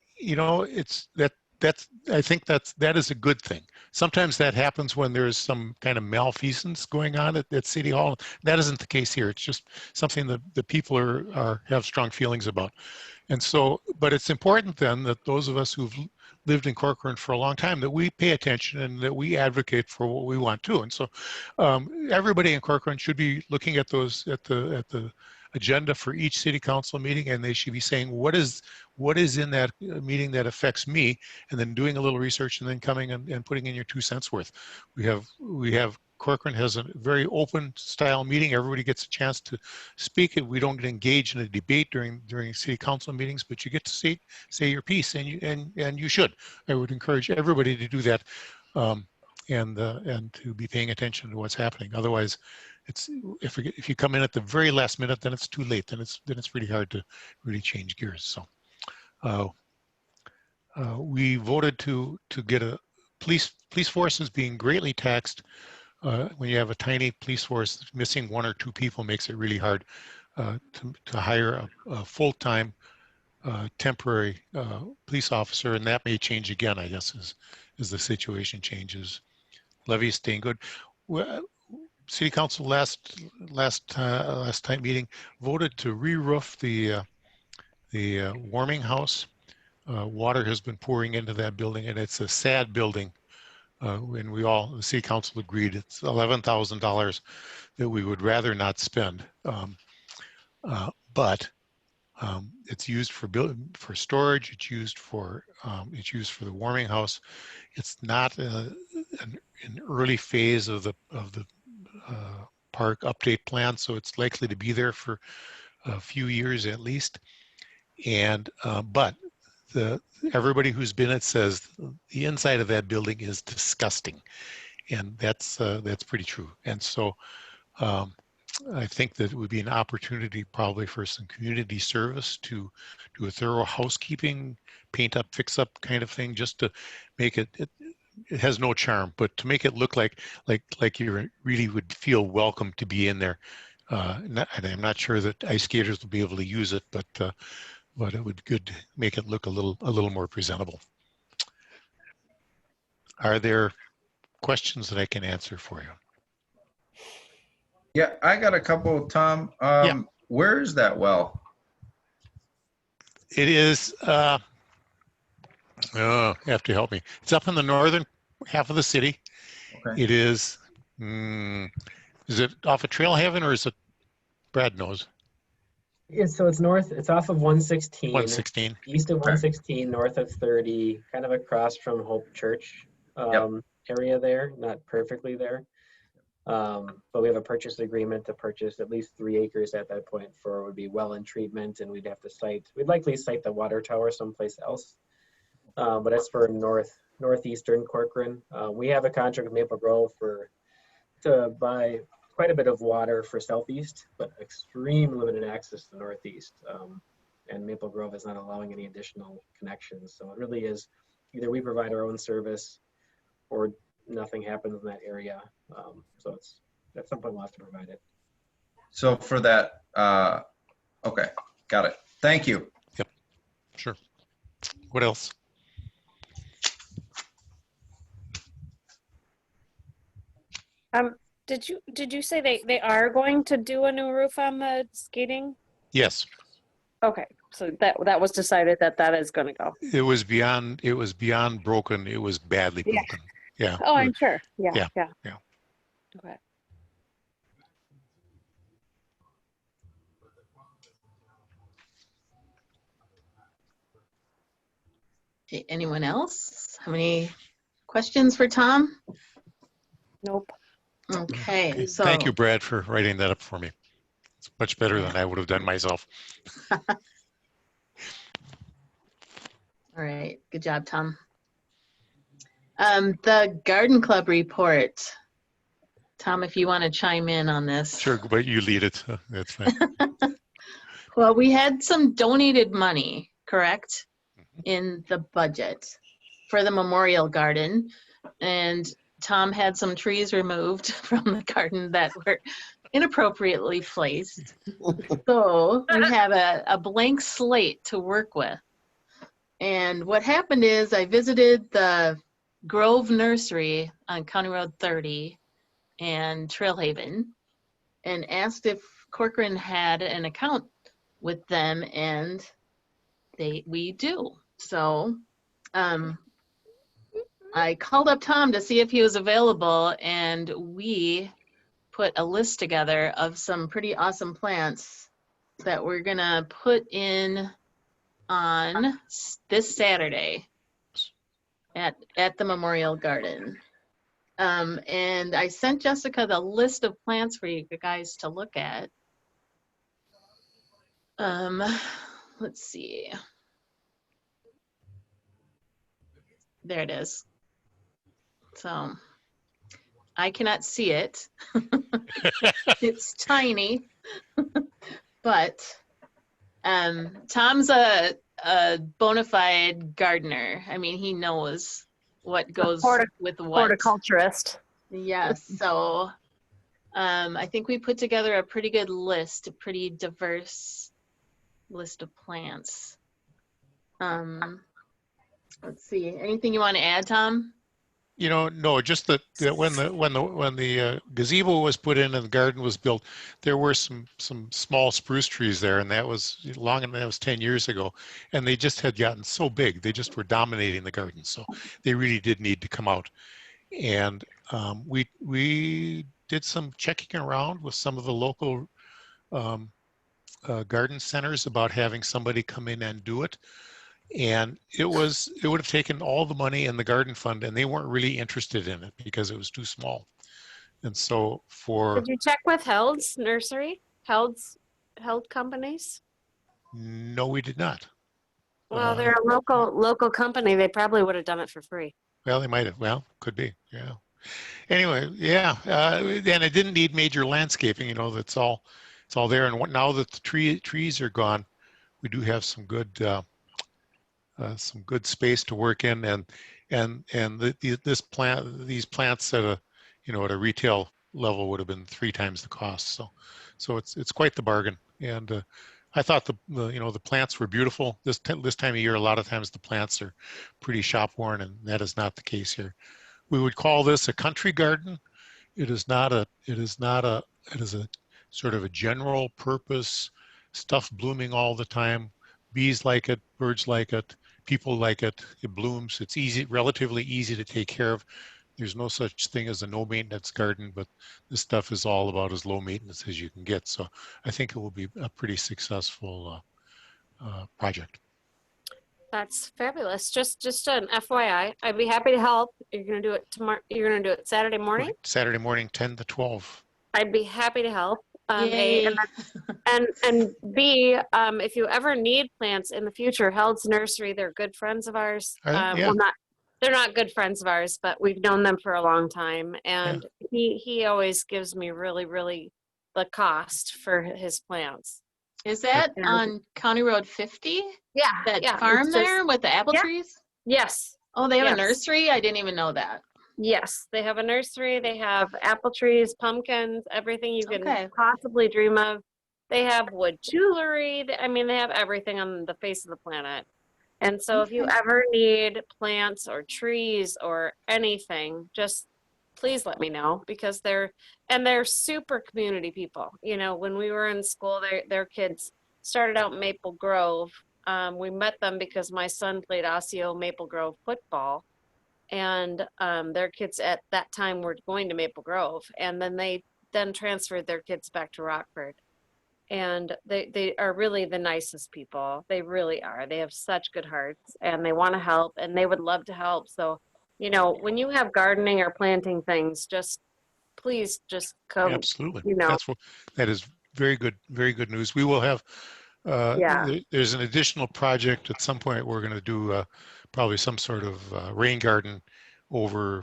I think that is a good thing. Sometimes that happens when there's some kind of malfeasance going on at City Hall. That isn't the case here. It's just something that the people have strong feelings about. And so, but it's important then that those of us who've lived in Corcoran for a long time, that we pay attention and that we advocate for what we want to. And so everybody in Corcoran should be looking at those, at the agenda for each city council meeting, and they should be saying, what is in that meeting that affects me, and then doing a little research and then coming and putting in your 2 cents worth. We have Corcoran has a very open style meeting. Everybody gets a chance to speak. We don't engage in a debate during city council meetings, but you get to say your piece, and you should. I would encourage everybody to do that, and to be paying attention to what's happening. Otherwise, it's if you come in at the very last minute, then it's too late. Then it's pretty hard to really change gears. So we voted to get a police force is being greatly taxed. When you have a tiny police force, missing 1 or 2 people makes it really hard to hire a full-time temporary police officer, and that may change again, I guess, as the situation changes. Levy is staying good. City Council last time meeting voted to re-roof the warming house. Water has been pouring into that building, and it's a sad building. And the city council agreed it's $11,000 that we would rather not spend. But it's used for storage. It's used for the warming house. It's not an early phase of the park update plan, so it's likely to be there for a few years at least. And but everybody who's been it says the inside of that building is disgusting, and that's pretty true. And so I think that it would be an opportunity probably for some community service to do a thorough housekeeping, paint up, fix up kind of thing, just to make it has no charm, but to make it look like you really would feel welcome to be in there. And I'm not sure that ice skaters will be able to use it, but it would good make it look a little more presentable. Are there questions that I can answer for you? Yeah, I got a couple, Tom. Yeah. Where is that well? It is, you have to help me. It's up in the northern half of the city. Okay. It is, is it off of Trailhaven, or is it, Brad knows? Yeah, so it's north, it's off of 116. 116. East of 116, north of 30, kind of across from Hope Church area there, not perfectly there. But we have a purchase agreement to purchase at least 3 acres at that point for would be well and treatment, and we'd likely site the water tower someplace else. But that's for northeastern Corcoran. We have a contract with Maple Grove to buy quite a bit of water for southeast, but extreme limited access to northeast. And Maple Grove is not allowing any additional connections. So it really is either we provide our own service or nothing happens in that area. So at some point we'll have to provide it. So for that, okay, got it. Thank you. Yep, sure. What else? Did you say they are going to do a new roof on the skating? Yes. Okay, so that was decided that is going to go. It was beyond broken. It was badly broken. Yeah. Oh, I'm sure. Yeah. Okay. Okay, anyone else have any questions for Tom? Nope. Okay, so Thank you, Brad, for writing that up for me. It's much better than I would have done myself. all right, good job, Tom. The garden club report. Tom, if you want to chime in on this. Sure, but you lead it. That's fine. Well, we had some donated money, correct, in the budget for the memorial garden, and Tom had some trees removed from the garden that were inappropriately placed. So we have a blank slate to work with. And what happened is I visited the Grove Nursery on County Road 30 and Trailhaven and asked if Corcoran had an account with them, and we do. So I called up Tom to see if he was available, and we put a list together of some pretty awesome plants that we're gonna put in on this Saturday at the Memorial Garden. And I sent Jessica the list of plants for you guys to look at. Let's see. There it is. So I cannot see it. It's tiny, but Tom's a bona fide gardener. I mean, he knows what goes with what. Horticulturist. Yes. So I think we put together a pretty good list, a pretty diverse list of plants. Let's see. Anything you want to add, Tom? No, just that when the gazebo was put in and the garden was built, there were some small spruce trees there, and that was that was 10 years ago, and they just had gotten so big, they just were dominating the garden, so they really did need to come out. And we did some checking around with some of the local garden centers about having somebody come in and do it. And it would have taken all the money in the garden fund, and they weren't really interested in it because it was too small. And so Did you check with Held's nursery? Held companies? No, we did not. Well, they're a local company. They probably would have done it for free. Well, they might have. Well, could be. Yeah. Anyway, yeah. And it didn't need major landscaping. It's all there. And now that the trees are gone, we do have some good space to work in, and these plants at a retail level would have been 3 times the cost. So it's quite the bargain. And I thought the plants were beautiful. This time of year, a lot of times the plants are pretty shop worn, and that is not the case here. We would call this a country garden. It is a sort of a general purpose, stuff blooming all the time. Bees like it, birds like it, people like it. It blooms. It's relatively easy to take care of. There's no such thing as a no maintenance garden, but this stuff is all about as low maintenance as you can get. So I think it will be a pretty successful project. That's fabulous. Just an FYI, I'd be happy to help. You're gonna do it tomorrow. You're gonna do it Saturday morning. Saturday morning, 10 to 12. I'd be happy to help. Yay. And B, if you ever need plants in the future, Held's Nursery, they're good friends of ours. Yeah. Well, they're not good friends of ours, but we've known them for a long time. And he always gives me really the cost for his plants. Is that on County Road 50? Yeah. That farm there with the apple trees? Yes. Oh, they have a nursery? I didn't even know that. Yes, they have a nursery. They have apple trees, pumpkins, everything you can Okay. possibly dream of. They have wood jewelry. I mean, they have everything on the face of the planet. And so if you Okay. ever need plants or trees or anything, just please let me know, because they're super community people. When we were in school, their kids started out in Maple Grove. We met them because my son played Osseo Maple Grove football. And their kids at that time were going to Maple Grove, and then they transferred their kids back to Rockford. And they are really the nicest people. They really are. They have such good hearts, and they want to help, and they would love to help. So, when you have gardening or planting things, please just come. Absolutely. That is very good news. We will have there's an additional project at some point. We're going to do probably some sort of rain garden over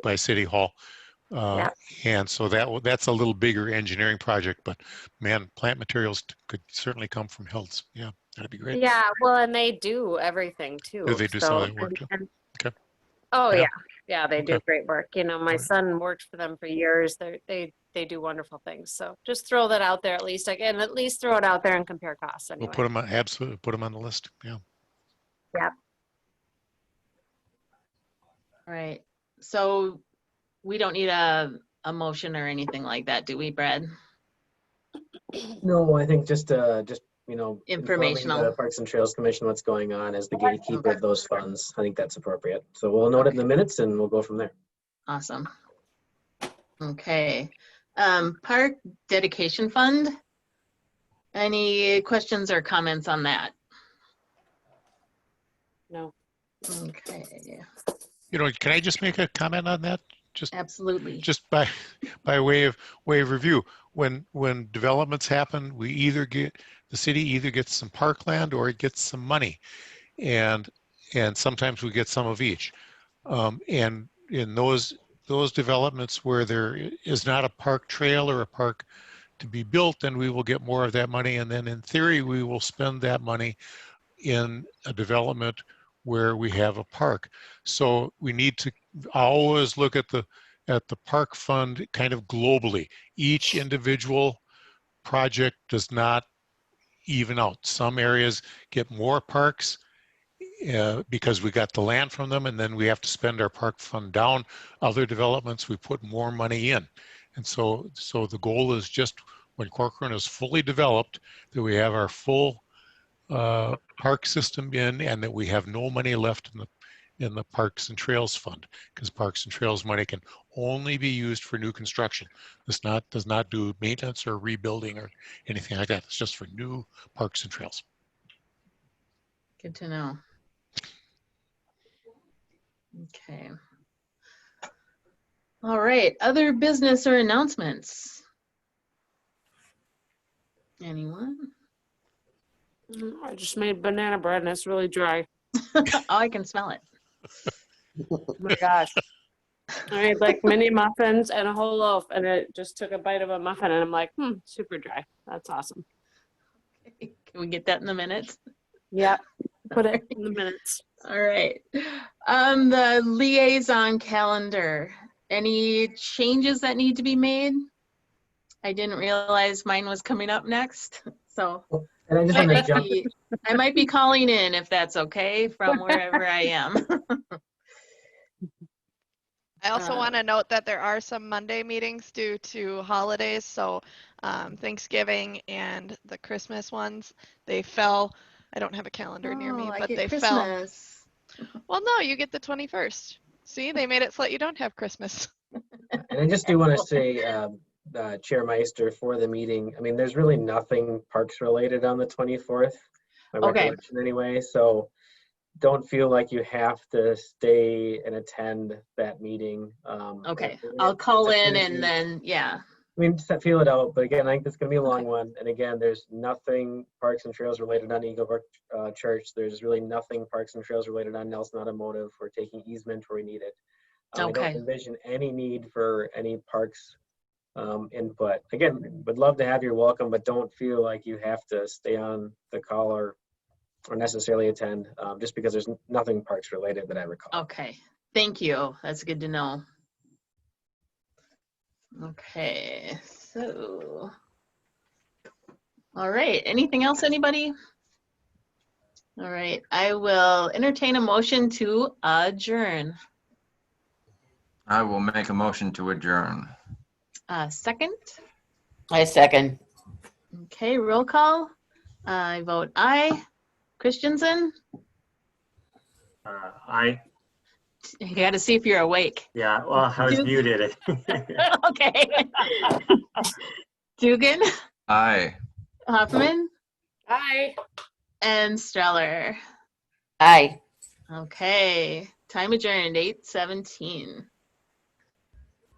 by City Hall. And so that's a little bigger engineering project, but man, plant materials could certainly come from Held's. Yeah, that'd be great. Yeah, well, and they do everything too. They do some of that work too. Okay. Oh Yeah. yeah, they do Okay. great work. My son worked for them for years. They do wonderful things. So just throw that out there at least. Again, at least throw it out there and compare costs anyway. We'll put them on the list. Yeah. Yeah. All right. So we don't need a motion or anything like that, do we, Brad? No, I think just Informational. informing the Parks and Trails Commission what's going on as the gatekeeper of those funds. I think that's appropriate. So we'll note it in the minutes and we'll go from there. Awesome. Okay. Park dedication fund. Any questions or comments on that? No. Okay. Can I just make a comment on that? Absolutely. Just by way of review, when developments happen, the city either gets some parkland or it gets some money, and sometimes we get some of each. And in those developments where there is not a park trail or a park to be built, then we will get more of that money, and then in theory we will spend that money in a development where we have a park. So we need to always look at the park fund kind of globally. Each individual project does not even out. Some areas get more parks because we got the land from them, and then we have to spend our park fund down. Other developments, we put more money in. And so the goal is just when Corcoran is fully developed, that we have our full park system in, and that we have no money left in the Parks and Trails Fund, because Parks and Trails money can only be used for new construction. This does not do maintenance or rebuilding or anything like that. It's just for new parks and trails. Good to know. Okay. All right. Other business or announcements? Anyone? I just made banana bread and it's really dry. Oh, I can smell it. Oh my gosh. I made like mini muffins and a whole loaf, and it just took a bite of a muffin, and I'm like, super dry. That's awesome. Can we get that in the minutes? Yep. Put it in the minutes. All right. The liaison calendar. Any changes that need to be made? I didn't realize mine was coming up next, so And I just want to jump. I might be calling in if that's okay from wherever I am. I also want to note that there are some Monday meetings due to holidays. So Thanksgiving and the Christmas ones, they fell. I don't have a calendar near me, I but get they Christmas. fell. Well, no, you get the 21st. See, they made it so that you don't have Christmas. And I just do want to say, Chair Meister, for the meeting, I mean, there's really nothing parks related on the 24th, my Okay. recollection anyway. So don't feel like you have to stay and attend that meeting. Okay, it's I'll call in Thursday. and then, yeah. I mean, just feel it out. But again, I think it's going to be a long one. And again, there's nothing Parks and Trails related on Eagle Brook Church. There's really nothing Parks and Trails related on Nelson Automotive. We're taking easement where we need it. I Okay. don't envision any need for any parks input. Again, would love to have your welcome, but don't feel like you have to stay on the call or necessarily attend just because there's nothing parks related that I recall. Okay, thank you. That's good to know. Okay, so. All right, anything else, anybody? All right, I will entertain a motion to adjourn. I will make a motion to adjourn. Second? I second. Okay, roll call. I vote aye. Christensen? I, You got to see if you're awake. yeah, well, I was muted. Okay. Dugan, Aye. Hoffman, Bye. and Streller. Aye. Okay, time adjourned, 8:17.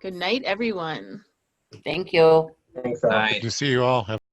Good night, everyone. Thank you. Thanks, all. Aye. Good to see you all. Have